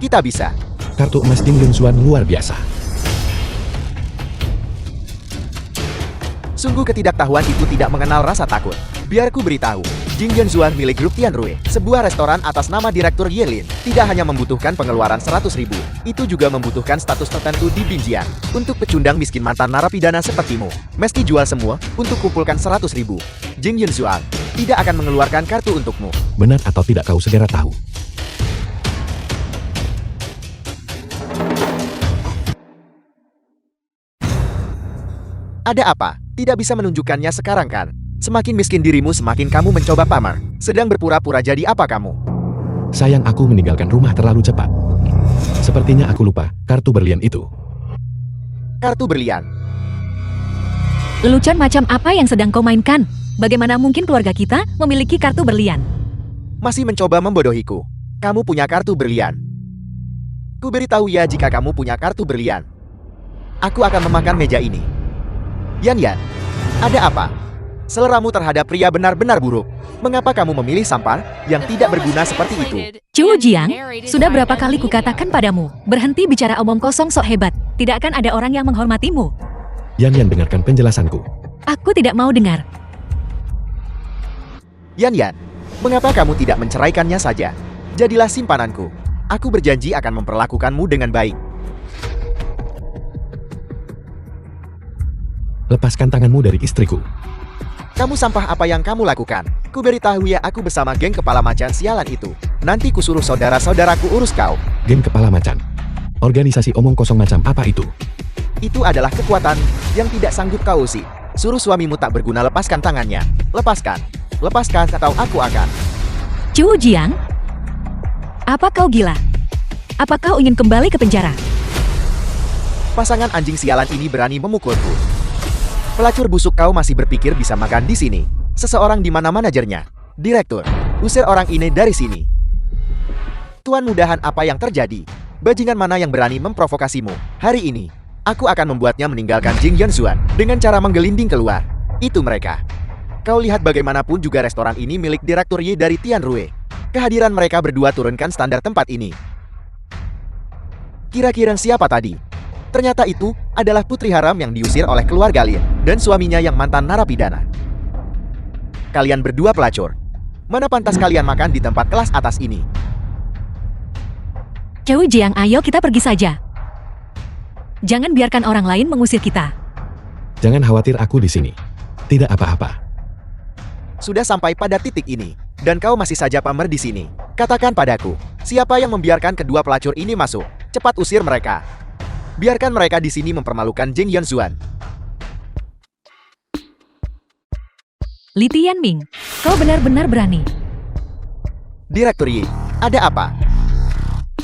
kita bisa. Kartu emas Jing Yunxuan luar biasa. Sungguh ketidaktahuan itu tidak mengenal rasa takut. Biar ku beritahu, Jing Yunxuan milik grup Tianrui, sebuah restoran atas nama Direktur Ye Lin, tidak hanya membutuhkan pengeluaran 100.000, itu juga membutuhkan status tertentu di Binjiang. Untuk pecundang miskin mantan narapidana sepertimu, mesti jual semua untuk kumpulkan 100.000. Jing Yunxuan tidak akan mengeluarkan kartu untukmu. Benar atau tidak kau segera tahu. Ada apa? Tidak bisa menunjukkannya sekarang kan? Semakin miskin dirimu semakin kamu mencoba pamer. Sedang berpura-pura jadi apa kamu? Sayang, aku meninggalkan rumah terlalu cepat. Sepertinya aku lupa kartu berlian itu. Kartu berlian. Lelucon macam apa yang sedang kau mainkan? Bagaimana mungkin keluarga kita memiliki kartu berlian? Masih mencoba membodohiku. Kamu punya kartu berlian. Ku beritahu ya jika kamu punya kartu berlian. Aku akan memakan meja ini. Yan, ada apa? Seleramu terhadap pria benar-benar buruk. Mengapa kamu memilih sampar yang tidak berguna seperti itu? Chu Jiang, sudah berapa kali kukatakan padamu, berhenti bicara omong kosong sok hebat. Tidak akan ada orang yang menghormatimu. Yan, dengarkan penjelasanku. Aku tidak mau dengar. Yan, mengapa kamu tidak menceraikannya saja? Jadilah simpananku. Aku berjanji akan memperlakukanmu dengan baik. Lepaskan tanganmu dari istriku. Kamu sampah apa yang kamu lakukan? Ku beritahu ya, aku bersama geng kepala macan sialan itu. Nanti ku suruh saudara-saudaraku urus kau. Geng kepala macan. Organisasi omong kosong macam apa itu? Itu adalah kekuatan yang tidak sanggup kau usik. Suruh suamimu tak berguna lepaskan tangannya. Lepaskan. Lepaskan atau aku akan. Chu Jiang, apa kau gila? Apa kau ingin kembali ke penjara? Pasangan anjing sialan ini berani memukulku. Pelacur busuk, kau masih berpikir bisa makan di sini? Seseorang di mana manajernya? Direktur, usir orang ini dari sini. Tuan mudahan, apa yang terjadi? Bajingan mana yang berani memprovokasimu? Hari ini, aku akan membuatnya meninggalkan Jing Yunxuan dengan cara menggelinding keluar. Itu mereka. Kau lihat bagaimanapun juga restoran ini milik Direktur Ye dari Tianrui. Kehadiran mereka berdua turunkan standar tempat ini. Kira-kira siapa tadi? Ternyata itu adalah putri haram yang diusir oleh keluarga Lin dan suaminya yang mantan narapidana. Kalian berdua pelacur. Mana pantas kalian makan di tempat kelas atas ini? Chu Jiang, ayo kita pergi saja. Jangan biarkan orang lain mengusir kita. Jangan khawatir, aku di sini. Tidak apa-apa. Sudah sampai pada titik ini, dan kau masih saja pamer di sini. Katakan padaku, siapa yang membiarkan kedua pelacur ini masuk? Cepat usir mereka. Biarkan mereka di sini mempermalukan Jing Yunxuan. Li Tianming, kau benar-benar berani. Direktur Yi, ada apa?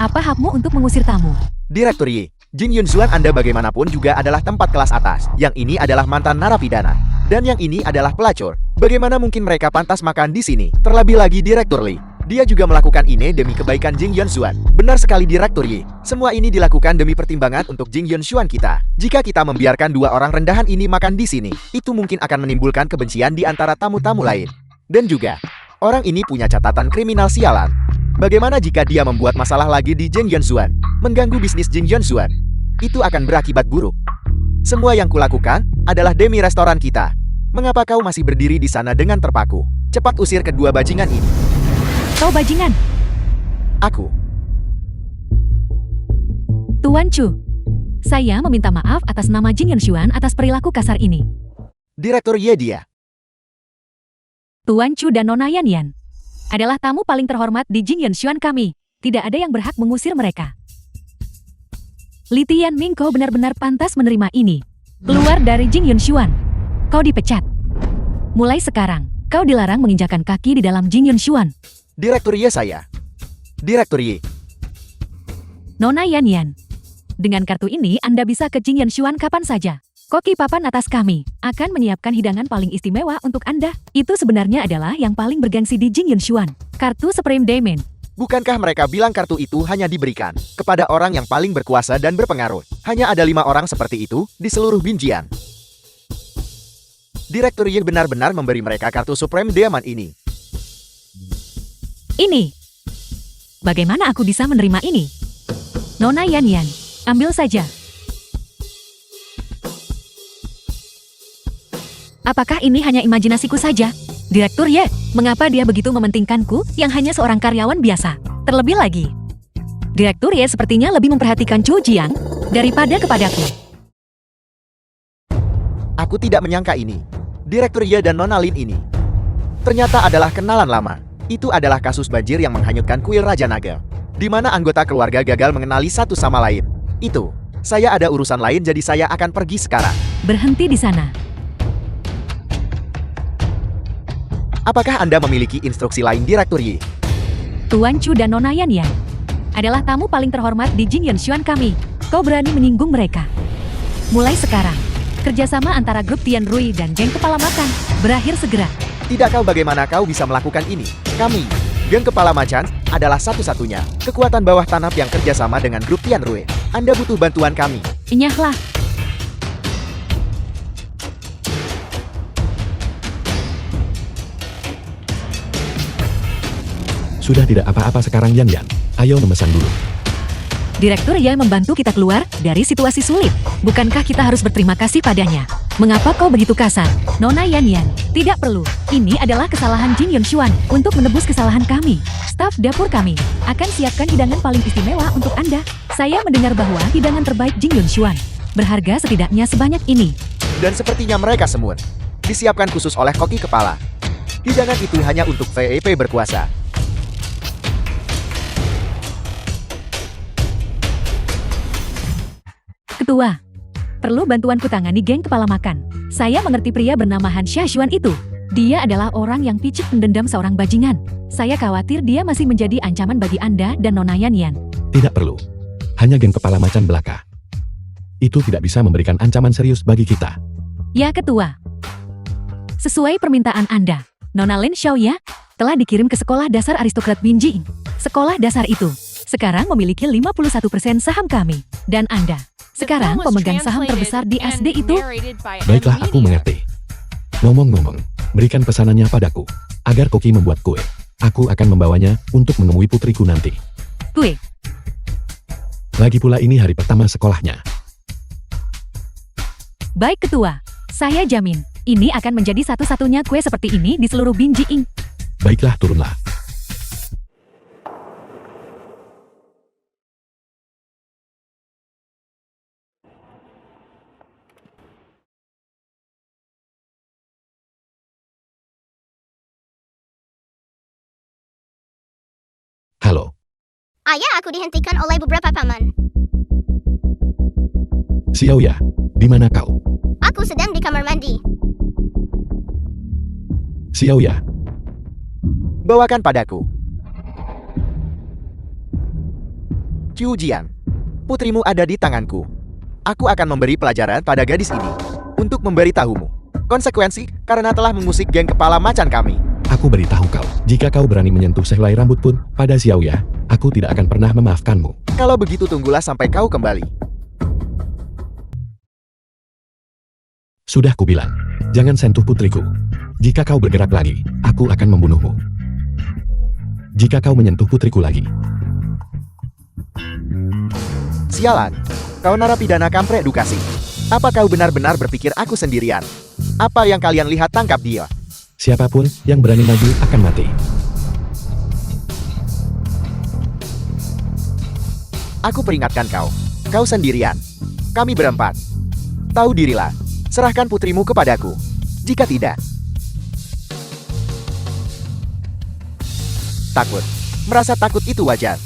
Apa hakmu untuk mengusir tamu? Direktur Yi, Jing Yunxuan Anda bagaimanapun juga adalah tempat kelas atas. Yang ini adalah mantan narapidana. Dan yang ini adalah pelacur. Bagaimana mungkin mereka pantas makan di sini? Terlebih lagi Direktur Li. Dia juga melakukan ini demi kebaikan Jing Yunxuan. Benar sekali Direktur Yi. Semua ini dilakukan demi pertimbangan untuk Jing Yunxuan kita. Jika kita membiarkan dua orang rendahan ini makan di sini, itu mungkin akan menimbulkan kebencian di antara tamu-tamu lain. Dan juga, orang ini punya catatan kriminal sialan. Bagaimana jika dia membuat masalah lagi di Jing Yunxuan? Mengganggu bisnis Jing Yunxuan? Itu akan berakibat buruk. Semua yang kulakukan adalah demi restoran kita. Mengapa kau masih berdiri di sana dengan terpaku? Cepat usir kedua bajingan ini. Kau bajingan. Aku. Tuan Chu, saya meminta maaf atas nama Jing Yunxuan atas perilaku kasar ini. Direktur Ye dia. Tuan Chu dan Nona Yan adalah tamu paling terhormat di Jing Yunxuan kami. Tidak ada yang berhak mengusir mereka. Li Tianming, kau benar-benar pantas menerima ini. Keluar dari Jing Yunxuan. Kau dipecat. Mulai sekarang, kau dilarang menginjakan kaki di dalam Jing Yunxuan. Direktur Ye saya. Direktur Ye. Nona Yan, dengan kartu ini Anda bisa ke Jing Yunxuan kapan saja. Koki papan atas kami akan menyiapkan hidangan paling istimewa untuk Anda. Itu sebenarnya adalah yang paling bergengsi di Jing Yunshuan. Kartu Supreme Diamond. Bukankah mereka bilang kartu itu hanya diberikan kepada orang yang paling berkuasa dan berpengaruh? Hanya ada 5 orang seperti itu di seluruh Binjian. Direktur Ye benar-benar memberi mereka kartu Supreme Diamond ini. Ini. Bagaimana aku bisa menerima ini? Nona Yan Yan, ambil saja. Apakah ini hanya imajinasiku saja? Direktur Ye, mengapa dia begitu mementingkanku yang hanya seorang karyawan biasa? Terlebih lagi, Direktur Ye sepertinya lebih memperhatikan Chu Jiang daripada kepadaku. Aku tidak menyangka ini. Direktur Ye dan Nona Lin ini ternyata adalah kenalan lama. Itu adalah kasus banjir yang menghanyutkan kuil Raja Naga, di mana anggota keluarga gagal mengenali satu sama lain. Itu, saya ada urusan lain jadi saya akan pergi sekarang. Berhenti di sana. Apakah Anda memiliki instruksi lain, Direktur Yi? Tuan Chu dan Nona Yan Yan adalah tamu paling terhormat di Jing Yunshuan kami. Kau berani menyinggung mereka. Mulai sekarang, kerjasama antara grup Tian Rui dan geng kepala makan berakhir segera. Tidak tahu bagaimana kau bisa melakukan ini. Kami, geng kepala macan, adalah satu-satunya kekuatan bawah tanah yang kerjasama dengan grup Tian Rui. Anda butuh bantuan kami. Enyahlah. Sudah tidak apa-apa sekarang Yan Yan. Ayo memesan dulu. Direktur Ye membantu kita keluar dari situasi sulit. Bukankah kita harus berterima kasih padanya? Mengapa kau begitu kasar? Nona Yan Yan, tidak perlu. Ini adalah kesalahan Jing Yunshuan. Untuk menebus kesalahan kami, staf dapur kami akan siapkan hidangan paling istimewa untuk Anda. Saya mendengar bahwa hidangan terbaik Jing Yunshuan berharga setidaknya sebanyak ini. Dan sepertinya mereka semut disiapkan khusus oleh koki kepala. Hidangan itu hanya untuk VIP berkuasa. Ketua, perlu bantuanku tangani geng kepala makan. Saya mengerti pria bernama Han Xiaxuan itu. Dia adalah orang yang picik mendendam seorang bajingan. Saya khawatir dia masih menjadi ancaman bagi Anda dan Nona Yan Yan. Tidak perlu. Hanya geng kepala macan belaka. Itu tidak bisa memberikan ancaman serius bagi kita. Ya Ketua. Sesuai permintaan Anda, Nona Lin Xiaoya telah dikirim ke sekolah dasar aristokrat Binjing. Sekolah dasar itu sekarang memiliki 51% saham kami. Dan Anda sekarang pemegang saham terbesar di SD itu. Baiklah, aku mengerti. Ngomong-ngomong, berikan pesanannya padaku, agar Koki membuat kue. Aku akan membawanya untuk menemui putriku nanti. Kue. Lagi pula ini hari pertama sekolahnya. Baik Ketua, saya jamin, ini akan menjadi satu-satunya kue seperti ini di seluruh Binjing. Baiklah, turunlah. Halo, Ayah aku dihentikan oleh beberapa paman. Xiaoya, di mana kau? Aku sedang di kamar mandi. Xiaoya, Bawakan padaku. Chu Jiang, putrimu ada di tanganku. Aku akan memberi pelajaran pada gadis ini untuk memberitahumu konsekuensi karena telah mengusik geng kepala macan kami. aku beritahu kau, jika kau berani menyentuh sehelai rambut pun pada Xiaoya, aku tidak akan pernah memaafkanmu. Kalau begitu tunggulah sampai kau kembali. Sudah kubilang, jangan sentuh putriku. Jika kau bergerak lagi, aku akan membunuhmu. Jika kau menyentuh putriku lagi. Sialan, kau narapidana kampret edukasi. Apa kau benar-benar berpikir aku sendirian? Apa yang kalian lihat tangkap dia? Siapapun yang berani maju akan mati. Aku peringatkan kau. Kau sendirian. Kami berempat. Tahu dirilah. Serahkan putrimu kepadaku. Jika tidak. Takut. Merasa takut itu wajar.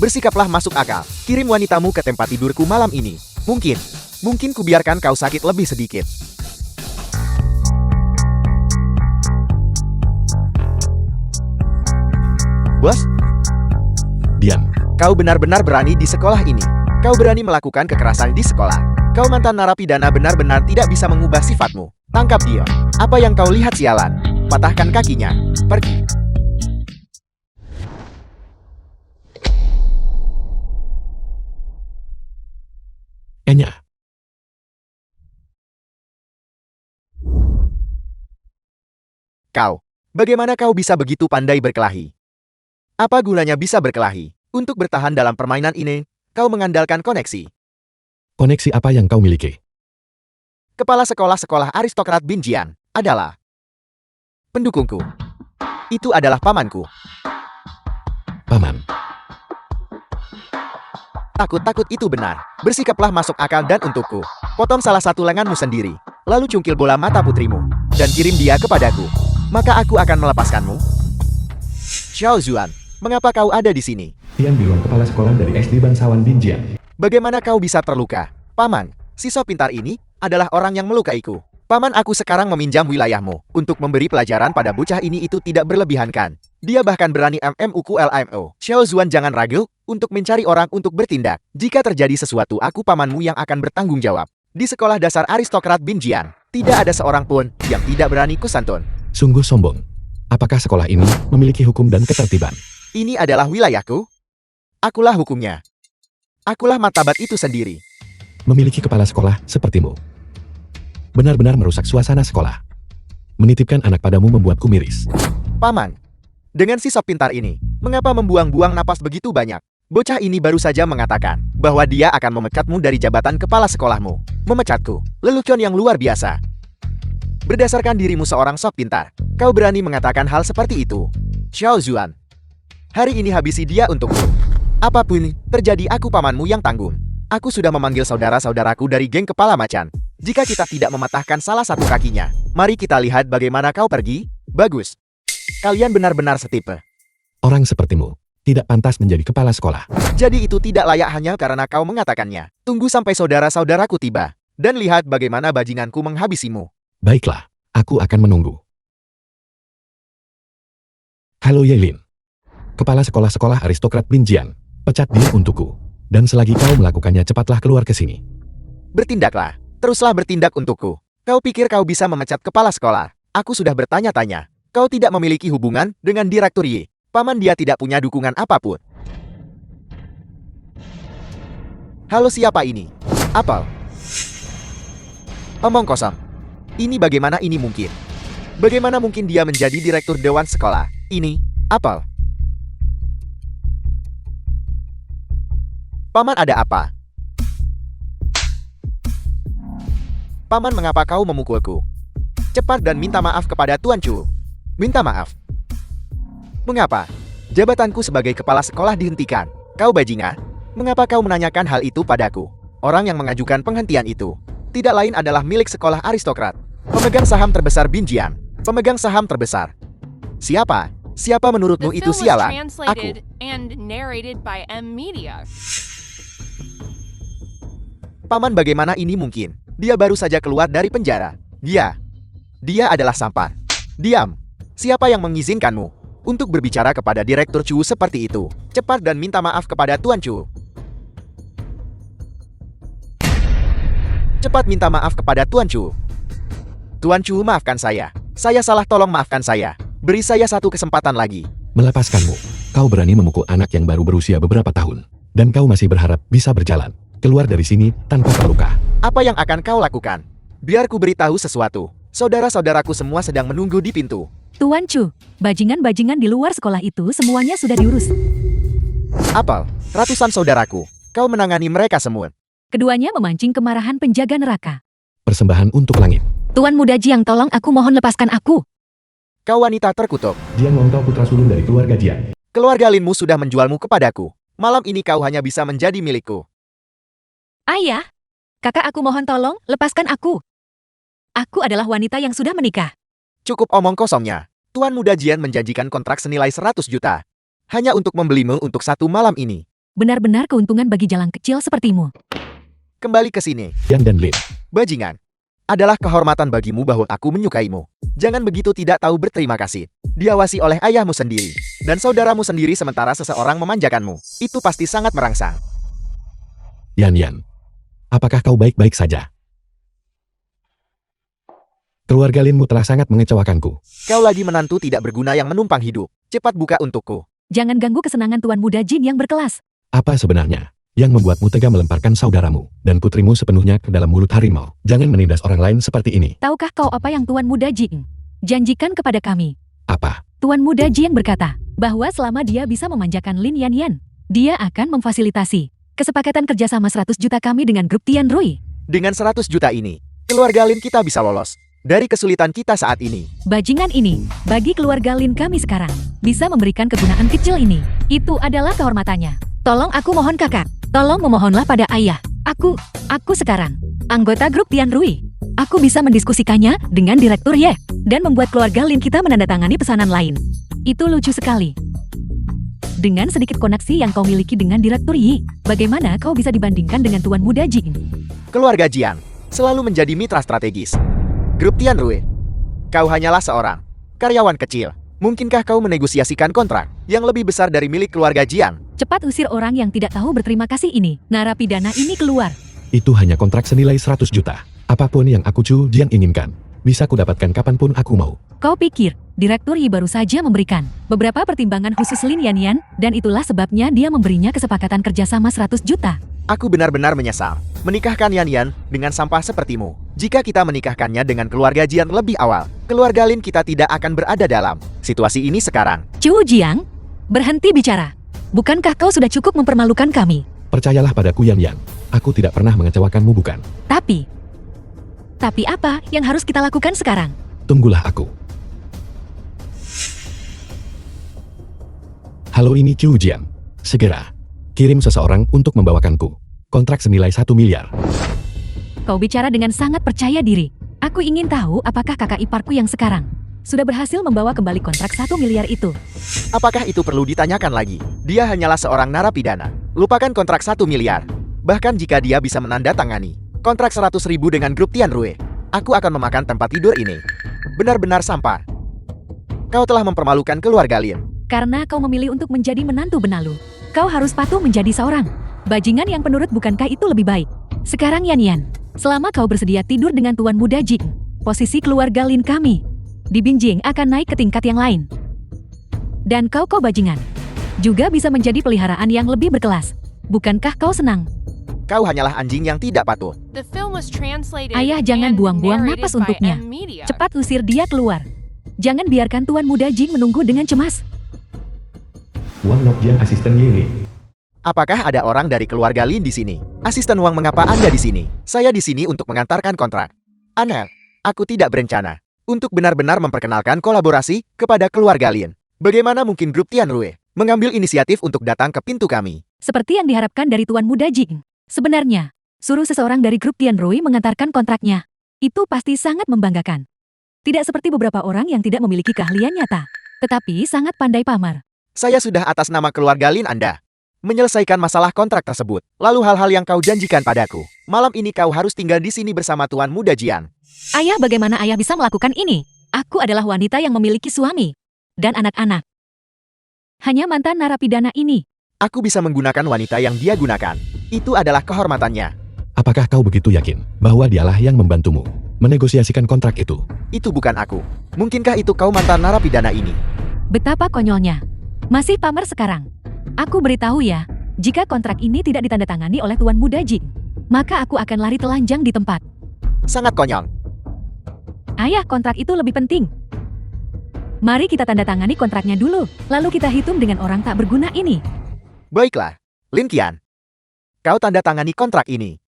Bersikaplah masuk akal. Kirim wanitamu ke tempat tidurku malam ini. Mungkin ku biarkan kau sakit lebih sedikit. Bos, Diam. kau benar-benar berani di sekolah ini. Kau berani melakukan kekerasan di sekolah. Kau mantan narapidana benar-benar tidak bisa mengubah sifatmu. Tangkap dia. Apa yang kau lihat sialan? Patahkan kakinya. Pergi. Enya. Kau. Bagaimana kau bisa begitu pandai berkelahi? Apa gunanya bisa berkelahi? Untuk bertahan dalam permainan ini, kau mengandalkan koneksi. Koneksi apa yang kau miliki? Kepala sekolah-sekolah aristokrat Binjian adalah pendukungku. Itu adalah pamanku. Paman. Takut-takut itu benar. Bersikaplah masuk akal dan untukku. Potong salah satu lenganmu sendiri. Lalu cungkil bola mata putrimu. Dan kirim dia kepadaku. Maka aku akan melepaskanmu. Xiao Zuan, mengapa kau ada di sini? Tian Biluang, kepala sekolah dari SD Bangsawan Binjian. Bagaimana kau bisa terluka? Paman, siswa pintar ini adalah orang yang melukaiku. Paman, aku sekarang meminjam wilayahmu. Untuk memberi pelajaran pada bocah ini itu tidak berlebihan kan? Dia bahkan berani MMUQLMO. Xiao Zuan, jangan ragu untuk mencari orang untuk bertindak. Jika terjadi sesuatu, aku pamanmu yang akan bertanggung jawab. Di sekolah dasar aristokrat Binjian, tidak ada seorang pun yang tidak berani kusantun. Sungguh sombong. Apakah sekolah ini memiliki hukum dan ketertiban? Ini adalah wilayahku. Akulah hukumnya. Akulah martabat itu sendiri. Memiliki kepala sekolah sepertimu benar-benar merusak suasana sekolah. Menitipkan anak padamu membuatku miris. Paman, dengan siswa pintar ini, mengapa membuang-buang napas begitu banyak? Bocah ini baru saja mengatakan bahwa dia akan memecatmu dari jabatan kepala sekolahmu. Memecatku, lelucon yang luar biasa. Berdasarkan dirimu seorang sok pintar, kau berani mengatakan hal seperti itu. Xiao Zuan, hari ini habisi dia untukku. Apapun terjadi, aku pamanmu yang tanggung. Aku sudah memanggil saudara-saudaraku dari geng kepala macan. Jika kita tidak mematahkan salah satu kakinya, mari kita lihat bagaimana kau pergi. Bagus. Kalian benar-benar setipe. Orang sepertimu tidak pantas menjadi kepala sekolah. Jadi itu tidak layak hanya karena kau mengatakannya. Tunggu sampai saudara-saudaraku tiba. Dan lihat bagaimana bajinganku menghabisimu. Baiklah, aku akan menunggu. Halo Yelin. Kepala sekolah-sekolah aristokrat Binjian. Pecat dia untukku. Dan selagi kau melakukannya, cepatlah keluar ke sini. Bertindaklah. Teruslah bertindak untukku. Kau pikir kau bisa memecat kepala sekolah? Aku sudah bertanya-tanya. Kau tidak memiliki hubungan dengan Direktur Yi. Paman dia tidak punya dukungan apapun. Halo, siapa ini? Apel. Omong kosong. Ini bagaimana ini mungkin? Bagaimana mungkin dia menjadi direktur dewan sekolah? Ini, Apel. Paman, ada apa? Paman, mengapa kau memukulku? Cepat dan minta maaf kepada Tuan Chu. Minta maaf. Mengapa? Jabatanku sebagai kepala sekolah dihentikan. Kau bajingan. Mengapa kau menanyakan hal itu padaku? Orang yang mengajukan penghentian itu tidak lain adalah milik sekolah aristokrat. Pemegang saham terbesar Binjian. Pemegang saham terbesar. Siapa? Siapa menurutmu The itu film was sialan? Aku. translated and narrated by M Media. Paman, bagaimana ini mungkin? Dia baru saja keluar dari penjara. Dia adalah sampah. Diam. Siapa yang mengizinkanmu untuk berbicara kepada Direktur Chu seperti itu? Cepat dan minta maaf kepada Tuan Chu. Cepat minta maaf kepada Tuan Chu. Tuan Chu, maafkan saya. Saya salah, tolong maafkan saya. Beri saya satu kesempatan lagi. Melepaskanmu. Kau berani memukul anak yang baru berusia beberapa tahun. Dan kau masih berharap bisa berjalan keluar dari sini tanpa terluka. Apa yang akan kau lakukan? Biar ku beritahu sesuatu. Saudara-saudaraku semua sedang menunggu di pintu. Tuan Chu, bajingan-bajingan di luar sekolah itu semuanya sudah diurus. Apel, ratusan saudaraku. Kau menangani mereka semua. Keduanya memancing kemarahan penjaga neraka. Persembahan untuk langit. Tuan Muda Jiang, tolong aku, mohon lepaskan aku. Kau wanita terkutuk. Jiang Longtao, putra sulung dari keluarga Jiang. Keluarga Linmu sudah menjualmu kepadaku. Malam ini kau hanya bisa menjadi milikku. Ayah, kakak, aku mohon tolong, lepaskan aku. Aku adalah wanita yang sudah menikah. Cukup omong kosongnya. Tuan Muda Jian menjanjikan kontrak senilai 100 juta. Hanya untuk membelimu untuk satu malam ini. Benar-benar keuntungan bagi jalang kecil sepertimu. Kembali ke sini. Jiang dan Lin. Bajingan. Adalah kehormatan bagimu bahwa aku menyukaimu. Jangan begitu tidak tahu berterima kasih. Diawasi oleh ayahmu sendiri. Dan saudaramu sendiri sementara seseorang memanjakanmu. Itu pasti sangat merangsang. Yan. Apakah kau baik-baik saja? Keluarga Linmu telah sangat mengecewakanku. Kau lagi menantu tidak berguna yang menumpang hidup. Cepat buka untukku. Jangan ganggu kesenangan Tuan Muda Jin yang berkelas. Apa sebenarnya yang membuatmu tega melemparkan saudaramu dan putrimu sepenuhnya ke dalam mulut harimau? Jangan menindas orang lain seperti ini. Tahukah kau apa yang Tuan Muda Jin janjikan kepada kami? Apa? Tuan Muda Jin berkata bahwa selama dia bisa memanjakan Lin Yanyan, dia akan memfasilitasi kesepakatan kerjasama 100 juta kami dengan grup Tian Rui. Dengan 100 juta ini, keluarga Lin kita bisa lolos dari kesulitan kita saat ini. Bajingan ini, bagi keluarga Lin kami sekarang, bisa memberikan kegunaan kecil ini. Itu adalah kehormatannya. Tolong aku mohon kakak, tolong memohonlah pada ayah. Aku sekarang, anggota grup Tian Rui. Aku bisa mendiskusikannya dengan Direktur Ye, dan membuat keluarga Lin kita menandatangani pesanan lain. Itu lucu sekali. Dengan sedikit koneksi yang kau miliki dengan Direktur Yi, bagaimana kau bisa dibandingkan dengan Tuan Muda Jin? Keluarga Jiang selalu menjadi mitra strategis Grup Tian Rui. Kau hanyalah seorang karyawan kecil. Mungkinkah kau menegosiasikan kontrak yang lebih besar dari milik keluarga Jiang? Cepat usir orang yang tidak tahu berterima kasih ini. Narapidana ini keluar. Itu hanya kontrak senilai 100 juta. Apapun yang aku Chu Jiang inginkan, bisa kudapatkan kapanpun aku mau. Kau pikir, Direktur Yi baru saja memberikan beberapa pertimbangan khusus Lin Yanyan, dan itulah sebabnya dia memberinya kesepakatan kerjasama 100 juta. Aku benar-benar menyesal menikahkan Yan Yan dengan sampah sepertimu. Jika kita menikahkannya dengan keluarga Jian lebih awal, keluarga Lin kita tidak akan berada dalam situasi ini sekarang. Chu Jiang, berhenti bicara. Bukankah kau sudah cukup mempermalukan kami? Percayalah padaku Yan Yan, aku tidak pernah mengecewakanmu bukan? Tapi apa yang harus kita lakukan sekarang? Tunggulah aku. Halo, ini Chu Jiang. Segera kirim seseorang untuk membawakanku kontrak senilai 1 miliar. Kau bicara dengan sangat percaya diri. Aku ingin tahu apakah kakak iparku yang sekarang sudah berhasil membawa kembali kontrak 1 miliar itu. Apakah itu perlu ditanyakan lagi? Dia hanyalah seorang narapidana. Lupakan kontrak 1 miliar. Bahkan jika dia bisa menandatangani kontrak 100.000 dengan grup Tian Rui, aku akan memakan tempat tidur ini. Benar-benar sampah. Kau telah mempermalukan keluarga Lin. Karena kau memilih untuk menjadi menantu benalu, kau harus patuh menjadi seorang bajingan yang penurut. Bukankah itu lebih baik? Sekarang Yan Yan, selama kau bersedia tidur dengan Tuan Muda Jin, posisi keluarga Lin kami di Binjing akan naik ke tingkat yang lain. Dan kau bajingan juga bisa menjadi peliharaan yang lebih berkelas. Bukankah kau senang? Kau hanyalah anjing yang tidak patuh. The film was translated Ayah, jangan and buang-buang narrated napas by untuknya. M Media. Cepat usir dia keluar. Jangan biarkan Tuan Muda Jin menunggu dengan cemas. Wang Nokjian asisten Yili. Apakah ada orang dari keluarga Lin di sini? Asisten Wang, mengapa Anda di sini? Saya di sini untuk mengantarkan kontrak. Anel, aku tidak berencana untuk benar-benar memperkenalkan kolaborasi kepada keluarga Lin. Bagaimana mungkin grup Tian Rui mengambil inisiatif untuk datang ke pintu kami? Seperti yang diharapkan dari Tuan Muda Jin. Sebenarnya, suruh seseorang dari grup Tian Rui mengantarkan kontraknya. Itu pasti sangat membanggakan. Tidak seperti beberapa orang yang tidak memiliki keahlian nyata, tetapi sangat pandai pamar. Saya sudah atas nama keluarga Lin Anda menyelesaikan masalah kontrak tersebut. Lalu hal-hal yang kau janjikan padaku. Malam ini kau harus tinggal di sini bersama Tuan Muda Jian. Ayah, bagaimana ayah bisa melakukan ini? Aku adalah wanita yang memiliki suami dan anak-anak. Hanya mantan narapidana ini. Aku bisa menggunakan wanita yang dia gunakan. Itu adalah kehormatannya. Apakah kau begitu yakin bahwa dialah yang membantumu menegosiasikan kontrak itu? Itu bukan aku. Mungkinkah itu kau mantan narapidana ini? Betapa konyolnya. Masih pamar sekarang. Aku beritahu ya, jika kontrak ini tidak ditandatangani oleh Tuan Muda Jin, maka aku akan lari telanjang di tempat. Sangat konyol. Ayah, kontrak itu lebih penting. Mari kita tandatangani kontraknya dulu, lalu kita hitung dengan orang tak berguna ini. Baiklah, Lin Qian. Kau tanda tangani kontrak ini.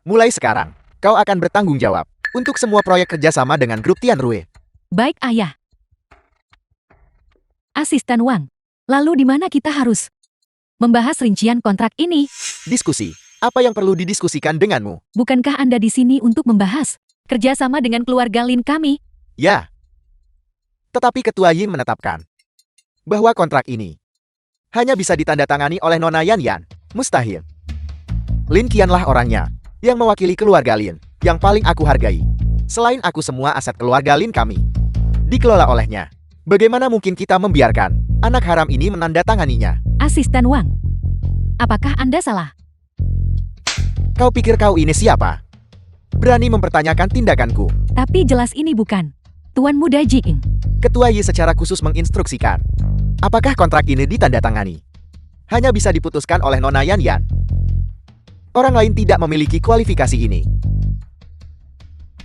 Mulai sekarang, kau akan bertanggung jawab untuk semua proyek kerjasama dengan grup Tian Rui. Baik, ayah. Asisten Wang, lalu di mana kita harus membahas rincian kontrak ini? Diskusi. Apa yang perlu didiskusikan denganmu? Bukankah Anda di sini untuk membahas kerjasama dengan keluarga Lin kami? Ya. Tetapi Ketua Yin menetapkan bahwa kontrak ini hanya bisa ditandatangani oleh Nona Yan Yan. Mustahil. Lin Qianlah orangnya yang mewakili keluarga Lin yang paling aku hargai. Selain aku, semua aset keluarga Lin kami dikelola olehnya. Bagaimana mungkin kita membiarkan anak haram ini menandatanganinya? Asisten Wang, apakah Anda salah? Kau pikir kau ini siapa? Berani mempertanyakan tindakanku. Tapi jelas ini bukan Tuan Muda Jing. Ketua Yi secara khusus menginstruksikan. Apakah kontrak ini ditandatangani? Hanya bisa diputuskan oleh Nona Yan Yan. Orang lain tidak memiliki kualifikasi ini.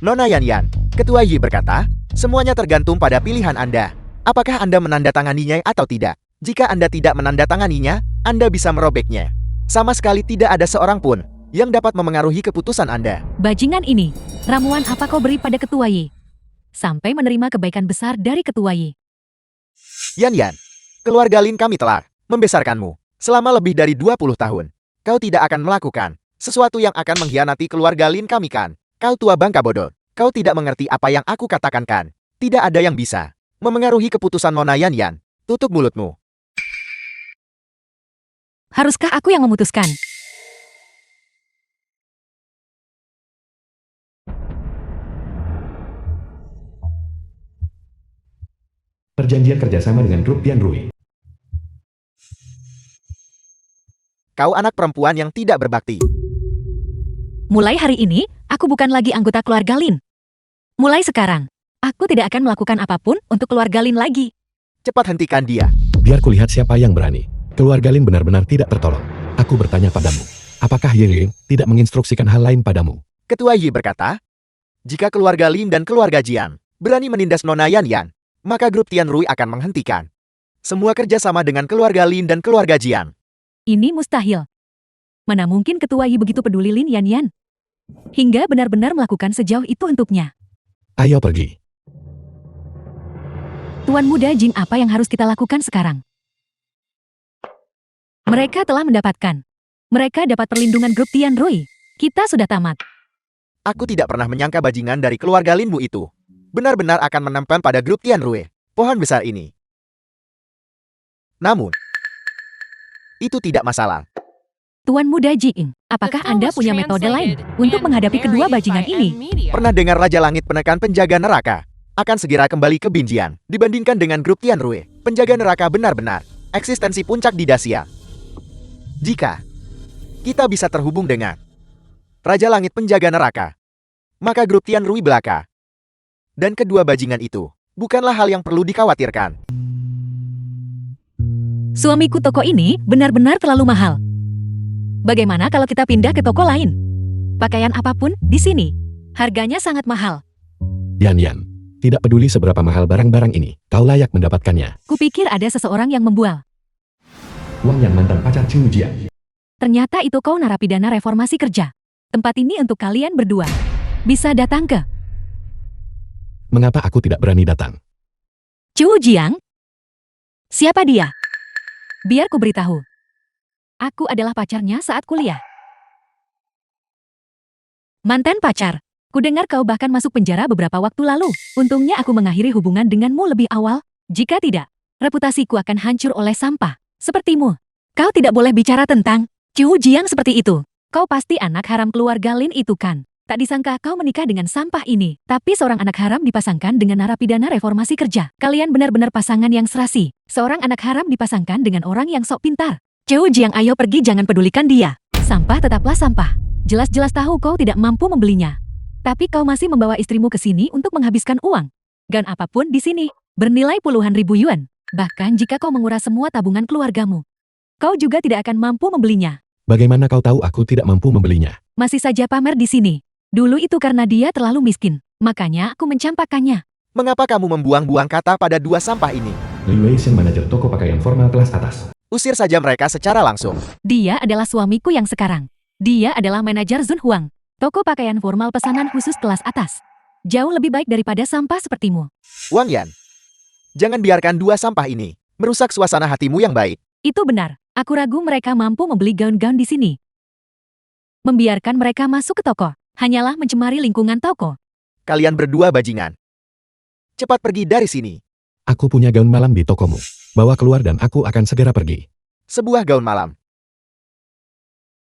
Nona Yan Yan, Ketua Yi berkata, semuanya tergantung pada pilihan Anda. Apakah Anda menandatanganinya atau tidak? Jika Anda tidak menandatanganinya, Anda bisa merobeknya. Sama sekali tidak ada seorang pun yang dapat memengaruhi keputusan Anda. Bajingan ini, ramuan apa kau beri pada Ketua Yi? Sampai menerima kebaikan besar dari Ketua Yi. Yan Yan, keluarga Lin kami telah membesarkanmu selama lebih dari 20 tahun. Kau tidak akan melakukan sesuatu yang akan mengkhianati keluarga Lin kami kan? Kau tua bangka bodoh. Kau tidak mengerti apa yang aku katakan kan? Tidak ada yang bisa memengaruhi keputusan Nona Yan Yan. Tutup mulutmu. Haruskah aku yang memutuskan? Perjanjian kerjasama dengan grup Tian Rui. Kau anak perempuan yang tidak berbakti. Mulai hari ini, aku bukan lagi anggota keluarga Lin. Mulai sekarang, aku tidak akan melakukan apapun untuk keluarga Lin lagi. Cepat hentikan dia. Biar kulihat siapa yang berani. Keluarga Lin benar-benar tidak tertolong. Aku bertanya padamu, apakah Ye tidak menginstruksikan hal lain padamu? Ketua Yi berkata, jika keluarga Lin dan keluarga Jian berani menindas Nona Yan Yan, maka grup Tian Rui akan menghentikan semua kerjasama dengan keluarga Lin dan keluarga Jian. Ini mustahil. Mana mungkin Ketua Yi begitu peduli Lin Yan Yan? Hingga benar-benar melakukan sejauh itu untuknya. Ayo pergi. Tuan Muda Jing, apa yang harus kita lakukan sekarang? Mereka telah mendapatkan. Mereka dapat perlindungan grup Tian Rui. Kita sudah tamat. Aku tidak pernah menyangka bajingan dari keluarga Linmu itu benar-benar akan menempel pada grup Tian Rui, pohon besar ini. Namun, itu tidak masalah. Tuan Muda Jing, apakah Anda punya metode lain untuk menghadapi kedua bajingan ini? Pernah dengar Raja Langit penekan penjaga neraka akan segera kembali ke Binjian dibandingkan dengan grup Tian Rui. Penjaga neraka benar-benar eksistensi puncak di Dacia. Jika kita bisa terhubung dengan Raja Langit penjaga neraka, maka grup Tian Rui belaka. Dan kedua bajingan itu bukanlah hal yang perlu dikhawatirkan. Suamiku, toko ini benar-benar terlalu mahal. Bagaimana kalau kita pindah ke toko lain? Pakaian apapun di sini, harganya sangat mahal. Yan Yan, tidak peduli seberapa mahal barang-barang ini, kau layak mendapatkannya. Kupikir ada seseorang yang membual. Wang Yan mantan pacar Chu Jian. Ternyata itu kau, narapidana reformasi kerja. Tempat ini untuk kalian berdua. Bisa datang ke... Mengapa aku tidak berani datang? Chu Jiang? Siapa dia? Biar ku beritahu. Aku adalah pacarnya saat kuliah. Mantan pacar. Kudengar kau bahkan masuk penjara beberapa waktu lalu. Untungnya aku mengakhiri hubungan denganmu lebih awal. Jika tidak, reputasiku akan hancur oleh sampah. Sepertimu. Kau tidak boleh bicara tentang Chu Jiang seperti itu. Kau pasti anak haram keluarga Lin itu kan? Tak disangka kau menikah dengan sampah ini. Tapi seorang anak haram dipasangkan dengan narapidana reformasi kerja. Kalian benar-benar pasangan yang serasi. Seorang anak haram dipasangkan dengan orang yang sok pintar. Chu Jiang, ayo pergi, jangan pedulikan dia. Sampah tetaplah sampah. Jelas-jelas tahu kau tidak mampu membelinya. Tapi kau masih membawa istrimu ke sini untuk menghabiskan uang. Gan apapun di sini, bernilai puluhan ribu yuan. Bahkan jika kau menguras semua tabungan keluargamu, kau juga tidak akan mampu membelinya. Bagaimana kau tahu aku tidak mampu membelinya? Masih saja pamer di sini. Dulu itu karena dia terlalu miskin. Makanya aku mencampakkannya. Mengapa kamu membuang-buang kata pada dua sampah ini? Liu Weixin, manajer toko pakaian formal kelas atas. Usir saja mereka secara langsung. Dia adalah suamiku yang sekarang. Dia adalah manajer Zun Huang, toko pakaian formal pesanan khusus kelas atas. Jauh lebih baik daripada sampah sepertimu. Wang Yan, jangan biarkan dua sampah ini merusak suasana hatimu yang baik. Itu benar. Aku ragu mereka mampu membeli gaun-gaun di sini. Membiarkan mereka masuk ke toko hanyalah mencemari lingkungan toko. Kalian berdua bajingan. Cepat pergi dari sini. Aku punya gaun malam di tokomu. Bawa keluar dan aku akan segera pergi. Sebuah gaun malam.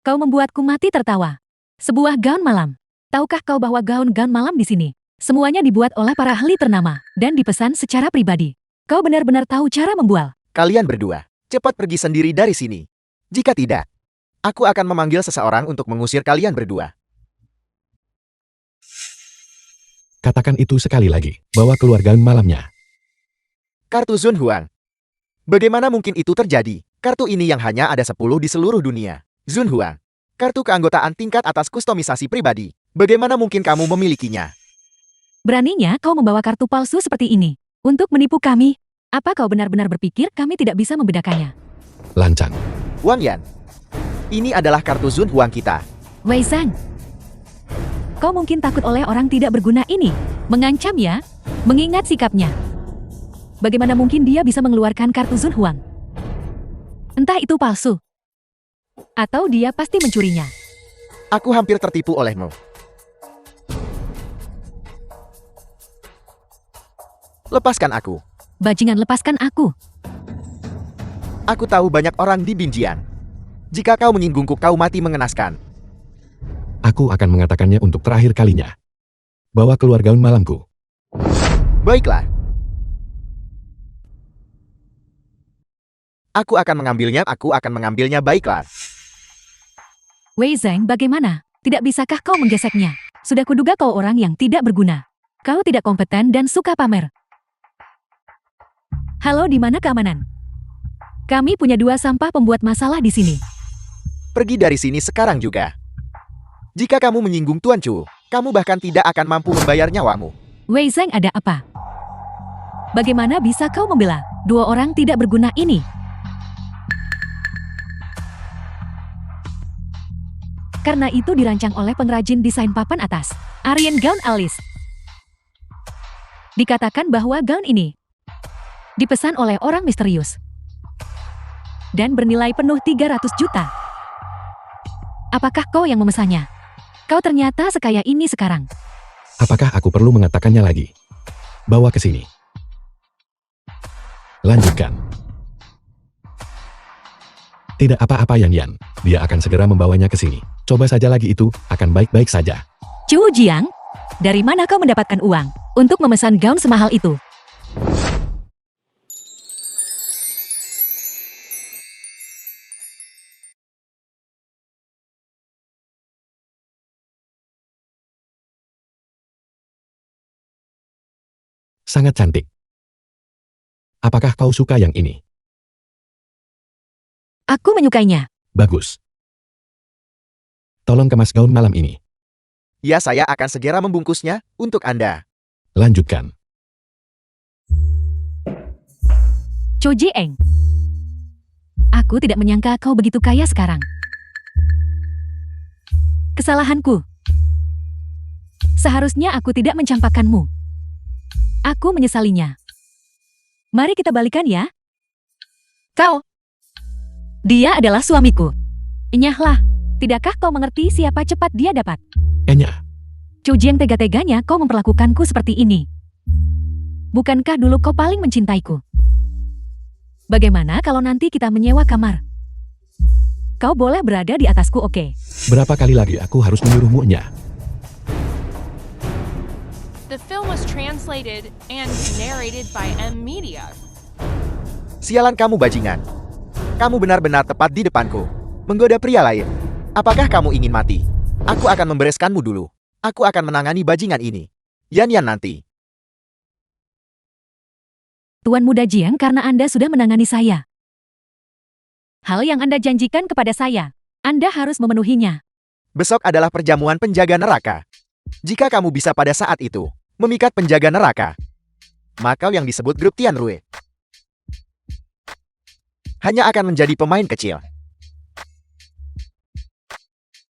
Kau membuatku mati tertawa. Sebuah gaun malam. Tahukah kau bahwa gaun-gaun malam di sini semuanya dibuat oleh para ahli ternama dan dipesan secara pribadi. Kau benar-benar tahu cara membual. Kalian berdua, cepat pergi sendiri dari sini. Jika tidak, Aku akan memanggil seseorang untuk mengusir kalian berdua. Katakan itu sekali lagi. Bawa keluar gaun malamnya. Kartu Zun Huang. Bagaimana mungkin itu terjadi? Kartu ini yang hanya ada 10 di seluruh dunia. Zun Huang. Kartu keanggotaan tingkat atas kustomisasi pribadi. Bagaimana mungkin kamu memilikinya? Beraninya kau membawa kartu palsu seperti ini untuk menipu kami. Apa kau benar-benar berpikir kami tidak bisa membedakannya? Lancang. Wang Yan. Ini adalah kartu Zun Huang kita. Wei Zhang. Kau mungkin takut oleh orang tidak berguna ini. Mengancam ya? Mengingat sikapnya. Bagaimana mungkin dia bisa mengeluarkan kartu Zun Huang? Entah itu palsu. Atau dia pasti mencurinya. Aku hampir tertipu olehmu. Lepaskan aku. Bajingan, lepaskan aku. Aku tahu banyak orang di Binjian. Jika kau menyinggungku, kau mati mengenaskan. Aku akan mengatakannya untuk terakhir kalinya. Bawa keluar gaun malamku. Baiklah. Aku akan mengambilnya, baiklah. Wei Zhang, bagaimana? Tidak bisakah kau menggeseknya? Sudah kuduga kau orang yang tidak berguna. Kau tidak kompeten dan suka pamer. Halo, di mana keamanan? Kami punya 2 sampah pembuat masalah di sini. Pergi dari sini sekarang juga. Jika kamu menyinggung Tuan Chu, kamu bahkan tidak akan mampu membayar nyawamu. Wei Zhang, ada apa? Bagaimana bisa kau membela 2 orang tidak berguna ini? Karena itu dirancang oleh pengrajin desain papan atas, Aryan Gaun Alis. Dikatakan bahwa gaun ini dipesan oleh orang misterius dan bernilai penuh 300 juta. Apakah kau yang memesannya? Kau ternyata sekaya ini sekarang. Apakah aku perlu mengatakannya lagi? Bawa ke sini. Lanjutkan. Tidak apa-apa Yan. Dia akan segera membawanya ke sini. Coba saja lagi, itu akan baik-baik saja. Chu Jiang, dari mana kau mendapatkan uang untuk memesan gaun semahal itu? Sangat cantik. Apakah kau suka yang ini? Aku menyukainya. Bagus. Tolong kemas gaun malam ini. Ya, saya akan segera membungkusnya untuk Anda. Lanjutkan. Cho Jieng. Aku tidak menyangka kau begitu kaya sekarang. Kesalahanku. Seharusnya aku tidak mencampakkanmu. Aku menyesalinya. Mari kita balikan ya. Kau. Dia adalah suamiku. Nyahlah. Tidakkah kau mengerti siapa cepat dia dapat? Enya. Chu Jiang, tega-teganya kau memperlakukanku seperti ini. Bukankah dulu kau paling mencintaiku? Bagaimana kalau nanti kita menyewa kamar? Kau boleh berada di atasku, oke? Berapa kali lagi aku harus menyuruhmu, Enya? The film was translated and narrated by M Media. Sialan kamu, bajingan. Kamu benar-benar tepat di depanku. Menggoda pria lain. Apakah kamu ingin mati? Aku akan membereskanmu dulu. Aku akan menangani bajingan ini. Yan nanti. Tuan Muda Jiang, karena Anda sudah menangani saya. Hal yang Anda janjikan kepada saya, Anda harus memenuhinya. Besok adalah perjamuan penjaga neraka. Jika kamu bisa pada saat itu memikat penjaga neraka, maka yang disebut grup Tianrui hanya akan menjadi pemain kecil.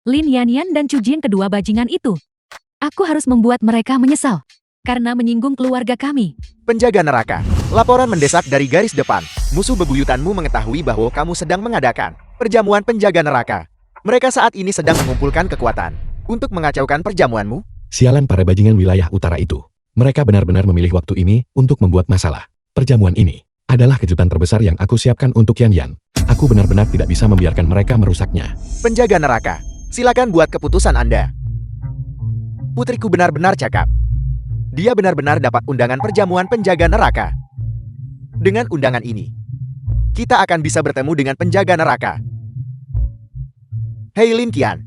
Lin Yanyan dan Chu Jiang, kedua bajingan itu. Aku harus membuat mereka menyesal karena menyinggung keluarga kami. Penjaga neraka, laporan mendesak dari garis depan. Musuh bebuyutanmu mengetahui bahwa kamu sedang mengadakan perjamuan penjaga neraka. Mereka saat ini sedang mengumpulkan kekuatan untuk mengacaukan perjamuanmu. Sialan para bajingan wilayah utara itu. Mereka benar-benar memilih waktu ini untuk membuat masalah. Perjamuan ini adalah kejutan terbesar yang aku siapkan untuk Yan. Aku benar-benar tidak bisa membiarkan mereka merusaknya. Penjaga neraka, silakan buat keputusan Anda. Putriku benar-benar cakap. Dia benar-benar dapat undangan perjamuan penjaga neraka. Dengan undangan ini, kita akan bisa bertemu dengan penjaga neraka. Hei Lin Qian.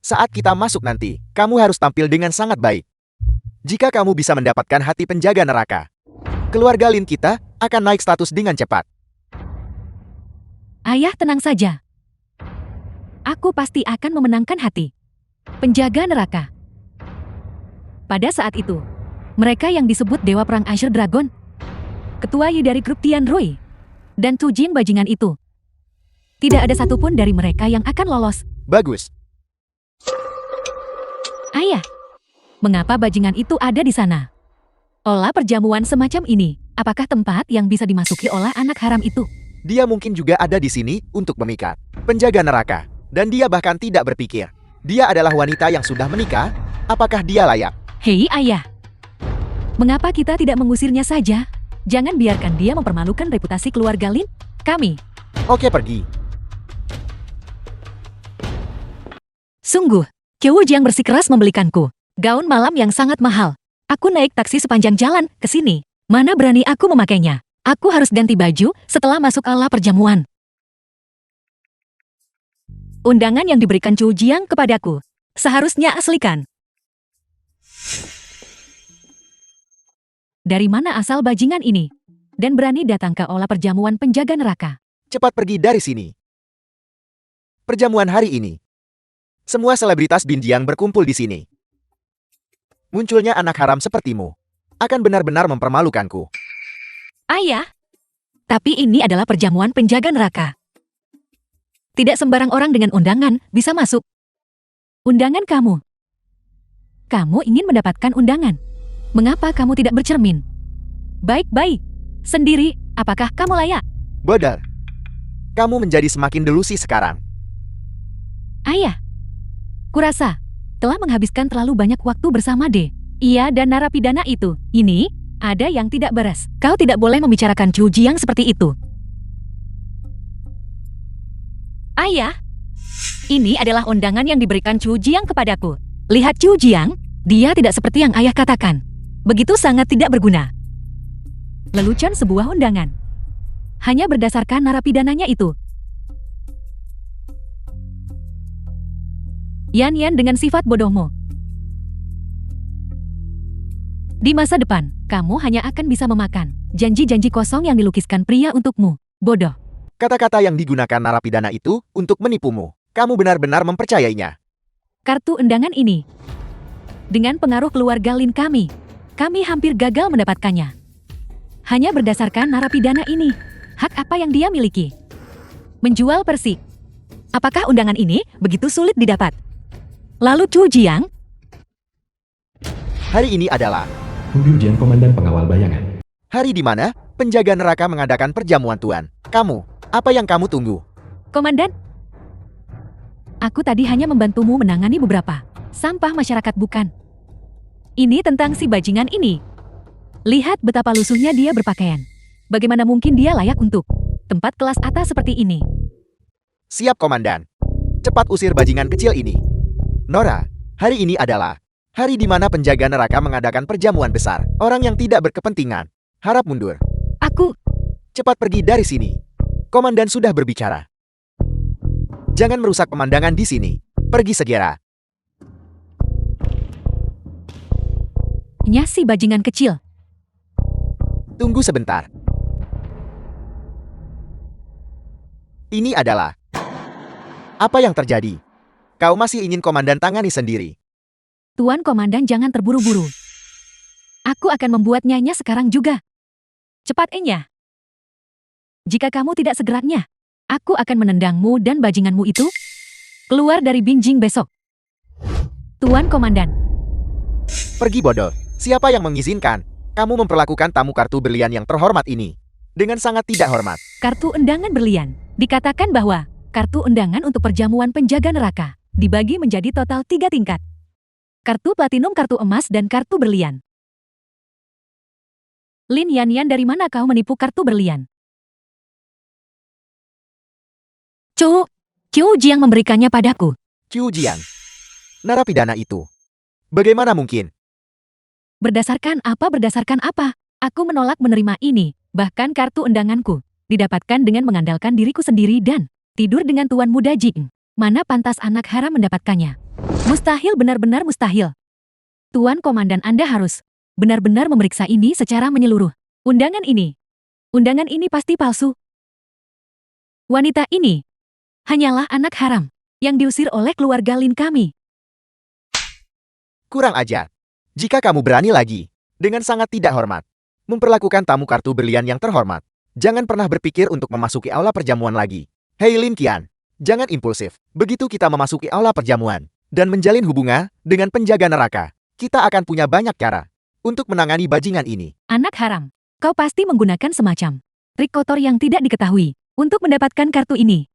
Saat kita masuk nanti, kamu harus tampil dengan sangat baik. Jika kamu bisa mendapatkan hati penjaga neraka, keluarga Lin kita akan naik status dengan cepat. Ayah tenang saja. Aku pasti akan memenangkan hati penjaga neraka. Pada saat itu, mereka yang disebut Dewa Perang Azure Dragon, ketua Yi dari grup Tian Rui, dan Tu Jin bajingan itu, tidak ada satupun dari mereka yang akan lolos. Bagus. Ayah, mengapa bajingan itu ada di sana? Olah perjamuan semacam ini, apakah tempat yang bisa dimasuki oleh anak haram itu? Dia mungkin juga ada di sini untuk memikat penjaga neraka. Dan dia bahkan tidak berpikir. Dia adalah wanita yang sudah menikah. Apakah dia layak? Hei ayah, mengapa kita tidak mengusirnya saja? Jangan biarkan dia mempermalukan reputasi keluarga Lin kami. Oke, pergi. Sungguh, Qiu Jiang bersikeras membelikanku gaun malam yang sangat mahal. Aku naik taksi sepanjang jalan ke sini. Mana berani aku memakainya? Aku harus ganti baju setelah masuk aula perjamuan. Undangan yang diberikan Qiu Jiang kepadaku seharusnya aslikan. Dari mana asal bajingan ini? Dan berani datang ke aula perjamuan penjaga neraka. Cepat pergi dari sini. Perjamuan hari ini, semua selebritas Binjiang berkumpul di sini. Munculnya anak haram sepertimu akan benar-benar mempermalukanku. Ayah, tapi ini adalah perjamuan penjaga neraka. Tidak sembarang orang dengan undangan bisa masuk. Undangan kamu. Kamu ingin mendapatkan undangan. Mengapa kamu tidak bercermin? Baik-baik. Sendiri, apakah kamu layak? Bodoh. Kamu menjadi semakin delusi sekarang. Ayah, kurasa telah menghabiskan terlalu banyak waktu bersama D. Ia dan narapidana itu. Ini ada yang tidak beres. Kau tidak boleh membicarakan Qiu Jiang seperti itu. Ayah, ini adalah undangan yang diberikan Qiu Jiang kepadaku. Lihat Qiu Jiang, dia tidak seperti yang ayah katakan. Begitu sangat tidak berguna. Lelucon sebuah undangan. Hanya berdasarkan narapidananya itu. Yan dengan sifat bodohmu. Di masa depan, kamu hanya akan bisa memakan janji-janji kosong yang dilukiskan pria untukmu. Bodoh. Kata-kata yang digunakan narapidana itu untuk menipumu. Kamu benar-benar mempercayainya. Kartu undangan ini, dengan pengaruh keluarga Lin kami hampir gagal mendapatkannya. Hanya berdasarkan narapidana ini, hak apa yang dia miliki? Menjual persik. Apakah undangan ini begitu sulit didapat? Lalu Qiu Jiang? Hari ini adalah Qiu Jiang, komandan pengawal bayangan. hari di mana penjaga neraka mengadakan perjamuan tuan. Kamu, apa yang kamu tunggu? Komandan? Aku tadi hanya membantumu menangani beberapa sampah masyarakat bukan? Ini tentang si bajingan ini. Lihat betapa lusuhnya dia berpakaian. Bagaimana mungkin dia layak untuk tempat kelas atas seperti ini? Siap, komandan. Cepat usir bajingan kecil ini. Nora, hari ini adalah hari di mana penjaga neraka mengadakan perjamuan besar. Orang yang tidak berkepentingan harap mundur. Aku... Cepat pergi dari sini. Komandan sudah berbicara. Jangan merusak pemandangan di sini. Pergi segera. Nya si bajingan kecil. Tunggu sebentar. Ini adalah... Apa yang terjadi? Kau masih ingin komandan tangani sendiri? Tuan Komandan jangan terburu-buru. Aku akan membuatnya sekarang juga. Cepat Enya. Jika kamu tidak segera, aku akan menendangmu dan bajinganmu itu keluar dari Binjing besok. Tuan Komandan. Pergi bodoh. Siapa yang mengizinkan kamu memperlakukan tamu kartu berlian yang terhormat ini dengan sangat tidak hormat? Kartu undangan berlian. Dikatakan bahwa kartu undangan untuk perjamuan penjaga neraka dibagi menjadi total 3 tingkat. Kartu platinum, kartu emas, dan kartu berlian. Lin Yan, dari mana kau menipu kartu berlian? Qiu Jiang memberikannya padaku. Qiu Jiang. Narapidana itu. Bagaimana mungkin? Berdasarkan apa? Aku menolak menerima ini. Bahkan kartu undanganku didapatkan dengan mengandalkan diriku sendiri dan tidur dengan Tuan Muda Jing. Mana pantas anak haram mendapatkannya? Mustahil, benar-benar mustahil. Tuan Komandan, Anda harus benar-benar memeriksa ini secara menyeluruh. Undangan ini pasti palsu. Wanita ini hanyalah anak haram yang diusir oleh keluarga Lin kami. Kurang ajar. Jika kamu berani lagi, dengan sangat tidak hormat, memperlakukan tamu kartu berlian yang terhormat, jangan pernah berpikir untuk memasuki aula perjamuan lagi. Hei Lin Qian, jangan impulsif. Begitu kita memasuki aula perjamuan dan menjalin hubungan dengan penjaga neraka, kita akan punya banyak cara untuk menangani bajingan ini. Anak haram, kau pasti menggunakan semacam trik kotor yang tidak diketahui untuk mendapatkan kartu ini.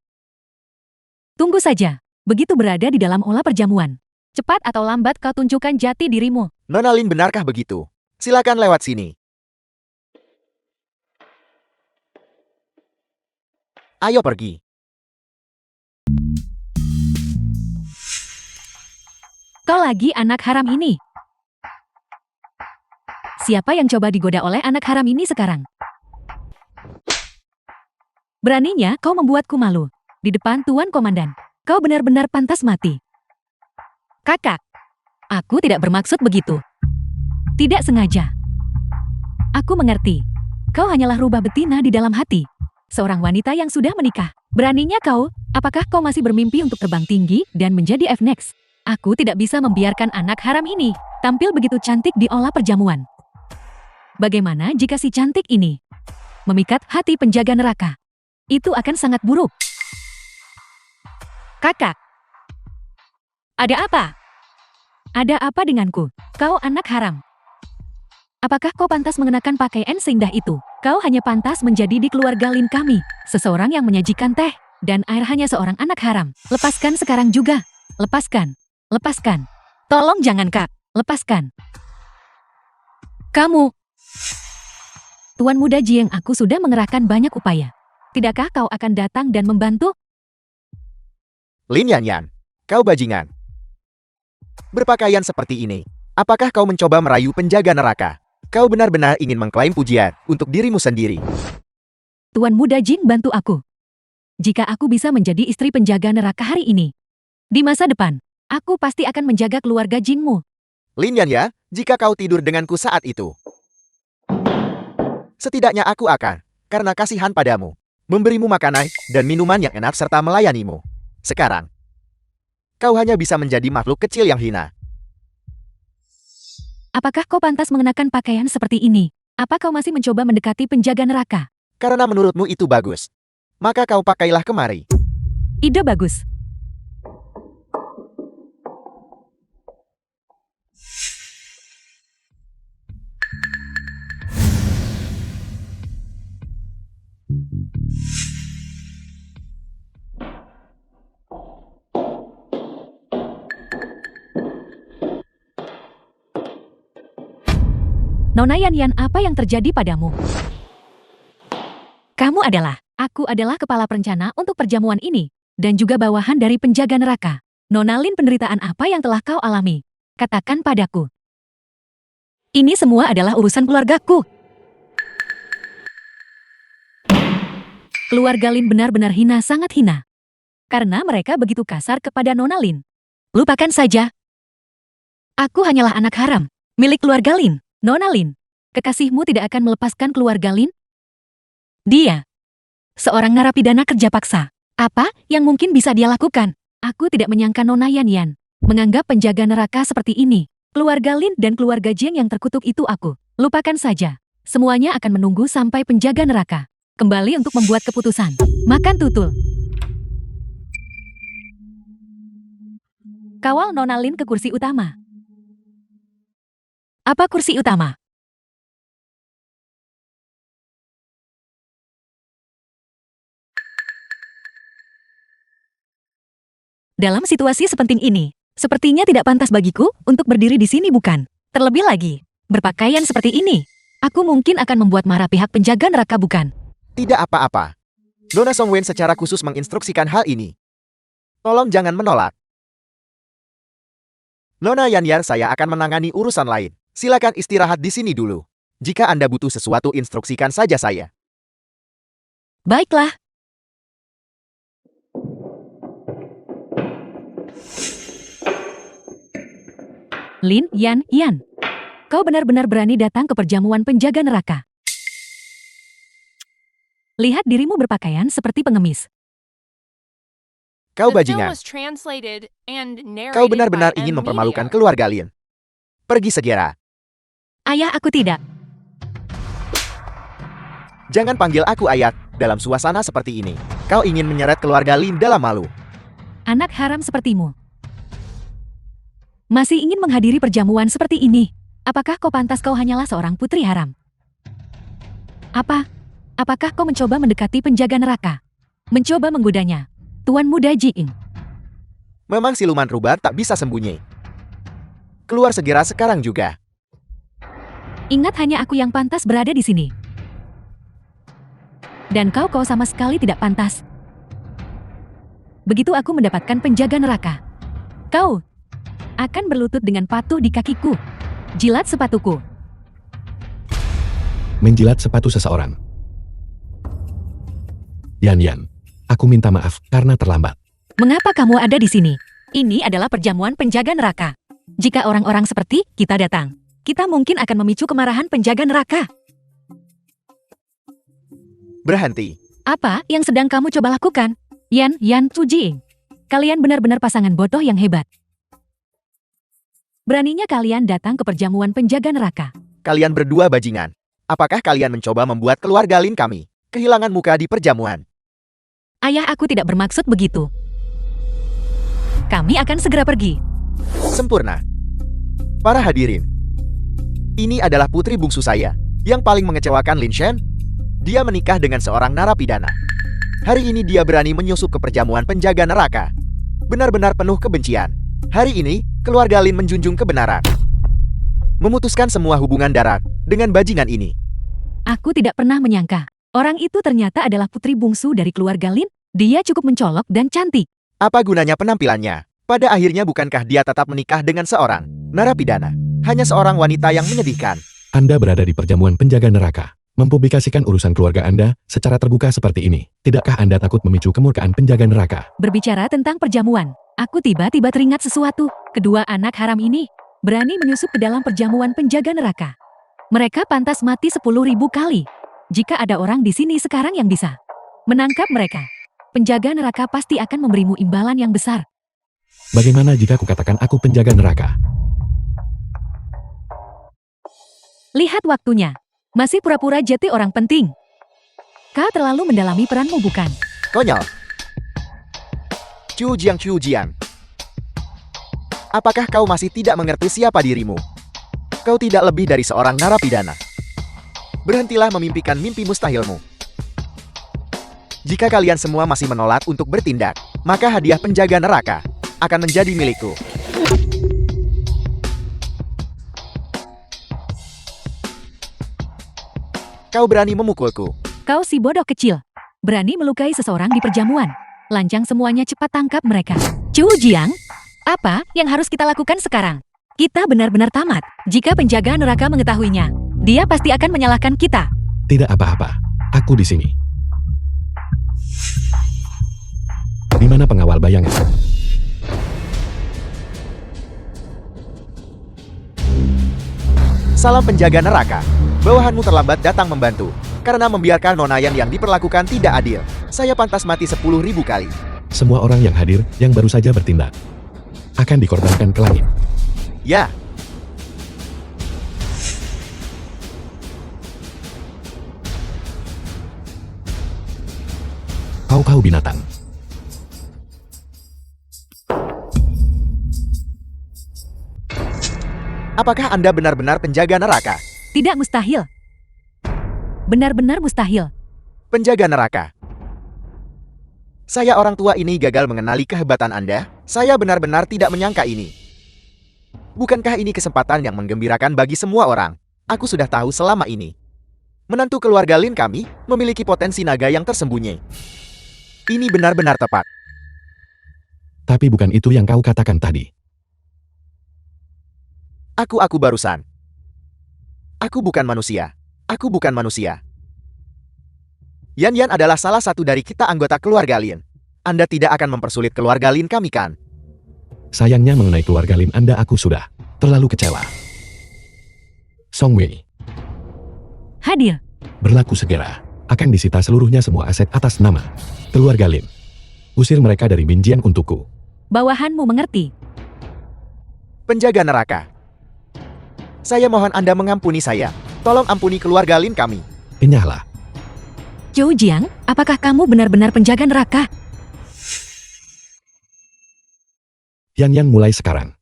Tunggu saja, begitu berada di dalam aula perjamuan. Cepat atau lambat kau tunjukkan jati dirimu. Nona Lin, benarkah begitu? Silakan lewat sini. Ayo pergi. Kau lagi anak haram ini. Siapa yang coba digoda oleh anak haram ini sekarang? Beraninya kau membuatku malu. Di depan Tuan Komandan, kau benar-benar pantas mati. Kakak, aku tidak bermaksud begitu. Tidak sengaja. Aku mengerti. Kau hanyalah rubah betina di dalam hati. Seorang wanita yang sudah menikah. Beraninya kau, apakah kau masih bermimpi untuk terbang tinggi dan menjadi F-Next? Aku tidak bisa membiarkan anak haram ini tampil begitu cantik di aula perjamuan. Bagaimana jika si cantik ini memikat hati penjaga neraka? Itu akan sangat buruk. Kakak, ada apa? Ada apa denganku? Kau anak haram. Apakah kau pantas mengenakan pakaian seindah itu? Kau hanya pantas menjadi di keluarga Lin kami. Seseorang yang menyajikan teh dan air hanya seorang anak haram. Lepaskan sekarang juga. Lepaskan. Lepaskan. Tolong jangan, Kak. Lepaskan. Kamu. Tuan Muda Jiang, aku sudah mengerahkan banyak upaya. Tidakkah kau akan datang dan membantu? Lin Yanyan, kau bajingan. Berpakaian seperti ini. Apakah kau mencoba merayu penjaga neraka? Kau benar-benar ingin mengklaim pujian untuk dirimu sendiri. Tuan Muda Jing, bantu aku. Jika aku bisa menjadi istri penjaga neraka hari ini, di masa depan, aku pasti akan menjaga keluarga Jingmu. Lin Yan, jika kau tidur denganku saat itu, setidaknya aku akan, karena kasihan padamu, memberimu makanan dan minuman yang enak serta melayanimu. Sekarang, kau hanya bisa menjadi makhluk kecil yang hina. Apakah kau pantas mengenakan pakaian seperti ini? Apa kau masih mencoba mendekati penjaga neraka? Karena menurutmu itu bagus, maka kau pakailah kemari. Ide bagus. Nona Yan, apa yang terjadi padamu? Aku adalah kepala perencana untuk perjamuan ini, dan juga bawahan dari penjaga neraka. Nona Lin, penderitaan apa yang telah kau alami? Katakan padaku. Ini semua adalah urusan keluargaku. Keluarga Lin benar-benar hina, sangat hina. Karena mereka begitu kasar kepada Nona Lin. Lupakan saja. Aku hanyalah anak haram, milik keluarga Lin. Nona Lin, kekasihmu tidak akan melepaskan keluarga Lin? Dia seorang narapidana kerja paksa. Apa yang mungkin bisa dia lakukan? Aku tidak menyangka Nona Yan menganggap penjaga neraka seperti ini. Keluarga Lin dan keluarga Jiang yang terkutuk itu aku. Lupakan saja. Semuanya akan menunggu sampai penjaga neraka kembali untuk membuat keputusan. Makan tutul. Kawal Nona Lin ke kursi utama. Apa kursi utama? Dalam situasi sepenting ini, sepertinya tidak pantas bagiku untuk berdiri di sini, bukan? Terlebih lagi, berpakaian seperti ini. Aku mungkin akan membuat marah pihak penjaga neraka, bukan? Tidak apa-apa. Nona Song Wen secara khusus menginstruksikan hal ini. Tolong jangan menolak. Nona Yan, saya akan menangani urusan lain. Silakan istirahat di sini dulu. Jika Anda butuh sesuatu, instruksikan saja saya. Baiklah. Lin Yan Yan. Kau benar-benar berani datang ke perjamuan penjaga neraka. Lihat dirimu berpakaian seperti pengemis. Kau The film bajingan. was translated and narrated Kau benar-benar by ingin M mempermalukan Media. keluarga Lin. Pergi segera. Ayah, aku tidak. Jangan panggil aku ayat dalam suasana seperti ini. Kau ingin menyeret keluarga Lin dalam malu. Anak haram sepertimu. Masih ingin menghadiri perjamuan seperti ini. Apakah kau pantas kau hanyalah seorang putri haram? Apakah kau mencoba mendekati penjaga neraka? Mencoba menggodanya? Tuan Muda Jing. Memang siluman rubah tak bisa sembunyi. Keluar segera sekarang juga. Ingat, hanya aku yang pantas berada di sini. Dan kau sama sekali tidak pantas. Begitu aku mendapatkan penjaga neraka, kau akan berlutut dengan patuh di kakiku. Jilat sepatuku. Menjilat sepatu seseorang. Yan Yan, aku minta maaf karena terlambat. Mengapa kamu ada di sini? Ini adalah perjamuan penjaga neraka. Jika orang-orang seperti kita datang, kita mungkin akan memicu kemarahan penjaga neraka. Berhenti. Apa yang sedang kamu coba lakukan? Yan Yan Tujing. Kalian benar-benar pasangan bodoh yang hebat. Beraninya kalian datang ke perjamuan penjaga neraka. Kalian berdua bajingan. Apakah kalian mencoba membuat keluarga Lin kami kehilangan muka di perjamuan? Ayah, aku tidak bermaksud begitu. Kami akan segera pergi. Sempurna. Para hadirin. Ini adalah putri bungsu saya yang paling mengecewakan, Lin Shen. Dia menikah dengan seorang narapidana. Hari ini dia berani menyusup ke perjamuan penjaga neraka. Benar-benar penuh kebencian. Hari ini, keluarga Lin menjunjung kebenaran. Memutuskan semua hubungan darat dengan bajingan ini. Aku tidak pernah menyangka. Orang itu ternyata adalah putri bungsu dari keluarga Lin. Dia cukup mencolok dan cantik. Apa gunanya penampilannya? Pada akhirnya bukankah dia tetap menikah dengan seorang narapidana? Hanya seorang wanita yang menyedihkan. Anda berada di perjamuan penjaga neraka. Mempublikasikan urusan keluarga Anda secara terbuka seperti ini. Tidakkah Anda takut memicu kemurkaan penjaga neraka? Berbicara tentang perjamuan, aku tiba-tiba teringat sesuatu. Kedua anak haram ini berani menyusup ke dalam perjamuan penjaga neraka. Mereka pantas mati 10.000 kali. Jika ada orang di sini sekarang yang bisa menangkap mereka, penjaga neraka pasti akan memberimu imbalan yang besar. Bagaimana jika kukatakan aku penjaga neraka? Lihat waktunya. Masih pura-pura jadi orang penting. Kau terlalu mendalami peranmu, bukan? Konyol. Chu Jiang. Apakah kau masih tidak mengerti siapa dirimu? Kau tidak lebih dari seorang narapidana. Berhentilah memimpikan mimpi mustahilmu. Jika kalian semua masih menolak untuk bertindak, maka hadiah penjaga neraka akan menjadi milikku. Kau berani memukulku. Kau si bodoh kecil. Berani melukai seseorang di perjamuan. Lancang semuanya, cepat tangkap mereka. Chu Jiang, apa yang harus kita lakukan sekarang? Kita benar-benar tamat. Jika penjaga neraka mengetahuinya, dia pasti akan menyalahkan kita. Tidak apa-apa. Aku di sini. Di mana pengawal bayangan? Salam penjaga neraka. Bawahanmu terlambat datang membantu. Karena membiarkan Nona yang diperlakukan tidak adil. Saya pantas mati 10.000 kali. Semua orang yang hadir, yang baru saja bertindak, akan dikorbankan ke langit. Ya. Kau binatang. Apakah Anda benar-benar penjaga neraka? Tidak mustahil. Benar-benar mustahil. Penjaga neraka. Saya orang tua ini gagal mengenali kehebatan Anda. Saya benar-benar tidak menyangka ini. Bukankah ini kesempatan yang menggembirakan bagi semua orang? Aku sudah tahu selama ini. Menantu keluarga Lin kami memiliki potensi naga yang tersembunyi. Ini benar-benar tepat. Tapi bukan itu yang kau katakan tadi. Aku barusan. Aku bukan manusia. Aku bukan manusia. Yan Yan adalah salah satu dari kita anggota keluarga Lin. Anda tidak akan mempersulit keluarga Lin kami, kan? Sayangnya mengenai keluarga Lin Anda aku sudah Terlalu kecewa. Song Wei, Hadir. berlaku segera. Akan disita seluruhnya semua aset atas nama keluarga Lin. Usir mereka dari Binjian untukku. Bawahanmu mengerti. Penjaga neraka. Saya mohon Anda mengampuni saya. Tolong ampuni keluarga Lin kami. Enyahlah. Zhou Jiang, apakah kamu benar-benar penjaga neraka? Yan mulai sekarang.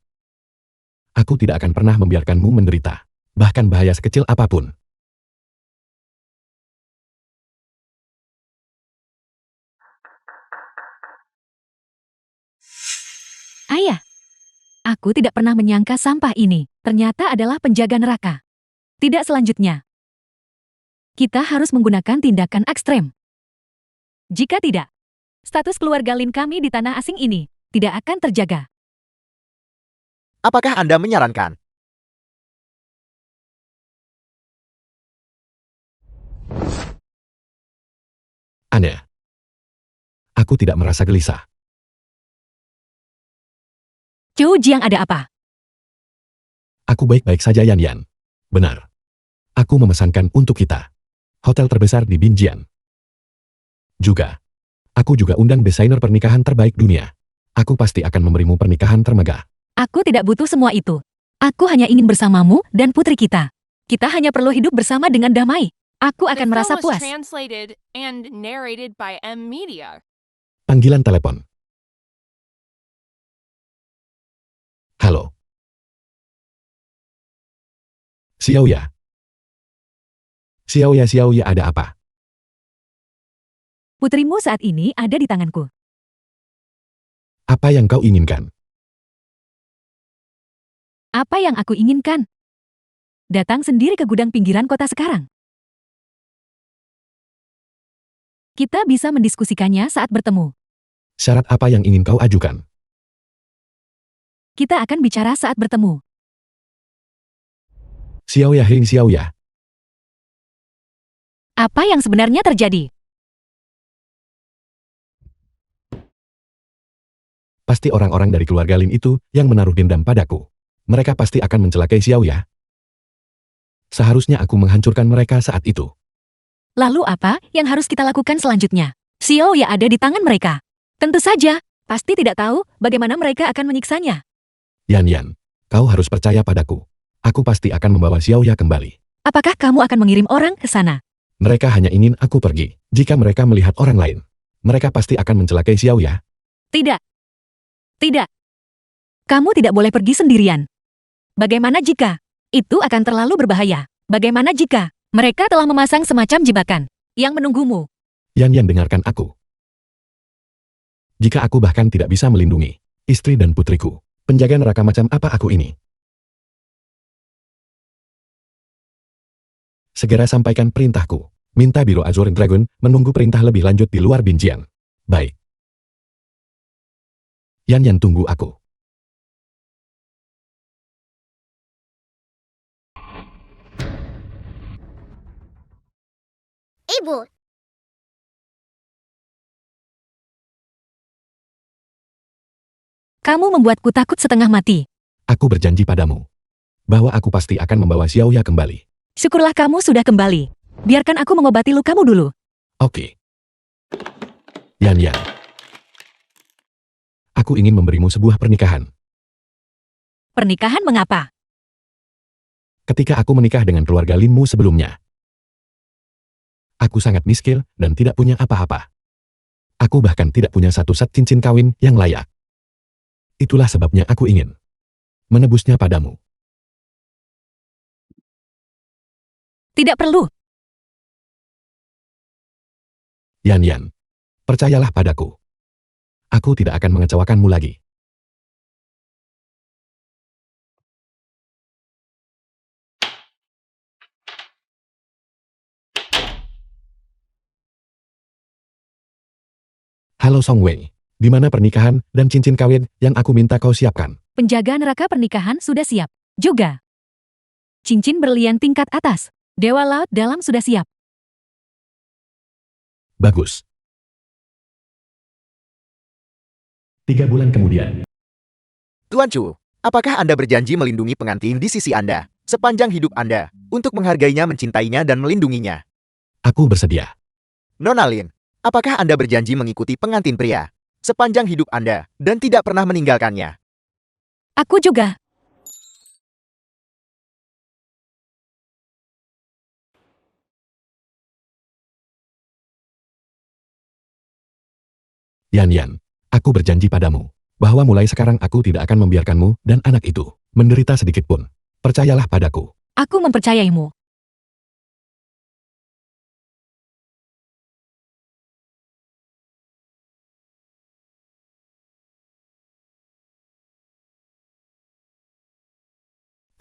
Aku tidak akan pernah membiarkanmu menderita. Bahkan bahaya sekecil apapun. Ayah, aku tidak pernah menyangka sampah ini ternyata adalah penjaga neraka. Tidak selanjutnya. Kita harus menggunakan tindakan ekstrem. Jika tidak, status keluarga Lin kami di tanah asing ini tidak akan terjaga. Apakah Anda menyarankan? Aneh. Aku tidak merasa gelisah. Zhou Jiang ada apa? Aku baik-baik saja Yan. Benar. Aku memesankan untuk kita. Hotel terbesar di Binjian. Juga. Aku juga undang desainer pernikahan terbaik dunia. Aku pasti akan memberimu pernikahan termegah. Aku tidak butuh semua itu. Aku hanya ingin bersamamu dan putri kita. Kita hanya perlu hidup bersama dengan damai. Aku The akan film merasa was puas. translated and narrated by M Media. Panggilan telepon. Halo. Xiaoya. Xiaoya ada apa? Putrimu saat ini ada di tanganku. Apa yang kau inginkan? Apa yang aku inginkan? Datang sendiri ke gudang pinggiran kota sekarang. Kita bisa mendiskusikannya saat bertemu. Syarat apa yang ingin kau ajukan? Kita akan bicara saat bertemu. Xiaoya. Apa yang sebenarnya terjadi? Pasti orang-orang dari keluarga Lin itu yang menaruh dendam padaku. Mereka pasti akan mencelakai Xiaoya. Seharusnya aku menghancurkan mereka saat itu. Lalu apa yang harus kita lakukan selanjutnya? Xiaoya ada di tangan mereka. Tentu saja, pasti tidak tahu bagaimana mereka akan menyiksanya. Yan, kau harus percaya padaku. Aku pasti akan membawa Xiaoya kembali. Apakah kamu akan mengirim orang ke sana? Mereka hanya ingin aku pergi. Jika mereka melihat orang lain, mereka pasti akan mencelakai Xiaoya. Tidak. Tidak. Kamu tidak boleh pergi sendirian. Bagaimana jika itu akan terlalu berbahaya? Bagaimana jika mereka telah memasang semacam jebakan yang menunggumu? Yan dengarkan aku. Jika aku bahkan tidak bisa melindungi istri dan putriku, penjaga neraka macam apa aku ini? Segera sampaikan perintahku. Minta Biro Azure Dragon menunggu perintah lebih lanjut di luar Binjian. Baik. Yan tunggu aku. Ibu, Kamu membuatku takut setengah mati. Aku berjanji padamu bahwa aku pasti akan membawa Xiaoya kembali. Syukurlah kamu sudah kembali. Biarkan aku mengobati lukamu dulu. Oke. Yan. Aku ingin memberimu sebuah pernikahan. Pernikahan mengapa? Ketika aku menikah dengan keluarga Linmu sebelumnya, aku sangat miskin dan tidak punya apa-apa. Aku bahkan tidak punya satu set cincin kawin yang layak. Itulah sebabnya aku ingin menebusnya padamu. Tidak perlu. Yan, percayalah padaku. Aku tidak akan mengecewakanmu lagi. Halo Song Wei, di mana pernikahan dan cincin kawin yang aku minta kau siapkan? Penjaga neraka pernikahan sudah siap. Juga. Cincin berlian tingkat atas. Dewa Laut Dalam sudah siap. Bagus. 3 bulan kemudian. Tuan Chu, Apakah Anda berjanji melindungi pengantin di sisi Anda sepanjang hidup Anda untuk menghargainya, mencintainya, dan melindunginya? Aku bersedia. Nona Lin, apakah Anda berjanji mengikuti pengantin pria sepanjang hidup Anda dan tidak pernah meninggalkannya? Aku juga. Yan, aku berjanji padamu bahwa mulai sekarang aku tidak akan membiarkanmu dan anak itu menderita sedikit pun. Percayalah padaku. Aku mempercayaimu.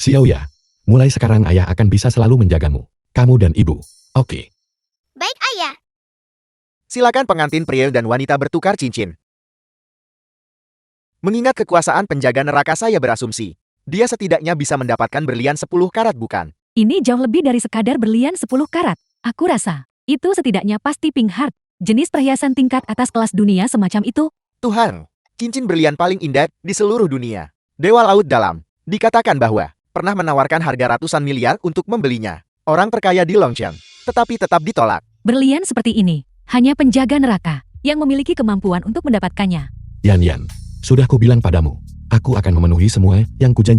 Xiaoya, mulai sekarang ayah akan bisa selalu menjagamu, kamu dan ibu. Oke. Baik, ayah. Silakan pengantin pria dan wanita bertukar cincin. Mengingat kekuasaan penjaga neraka, saya berasumsi dia setidaknya bisa mendapatkan berlian 10 karat, bukan? Ini jauh lebih dari sekadar berlian 10 karat. Aku rasa, itu setidaknya pasti pink heart. Jenis perhiasan tingkat atas kelas dunia semacam itu. Tuhan, cincin berlian paling indah di seluruh dunia. Dewa Laut Dalam dikatakan bahwa pernah menawarkan harga ratusan miliar untuk membelinya. Orang terkaya di Longcheng, tetapi tetap ditolak. Berlian seperti ini, hanya penjaga neraka yang memiliki kemampuan untuk mendapatkannya. Yan, sudah kubilang padamu, aku akan memenuhi semua yang kujanjikan.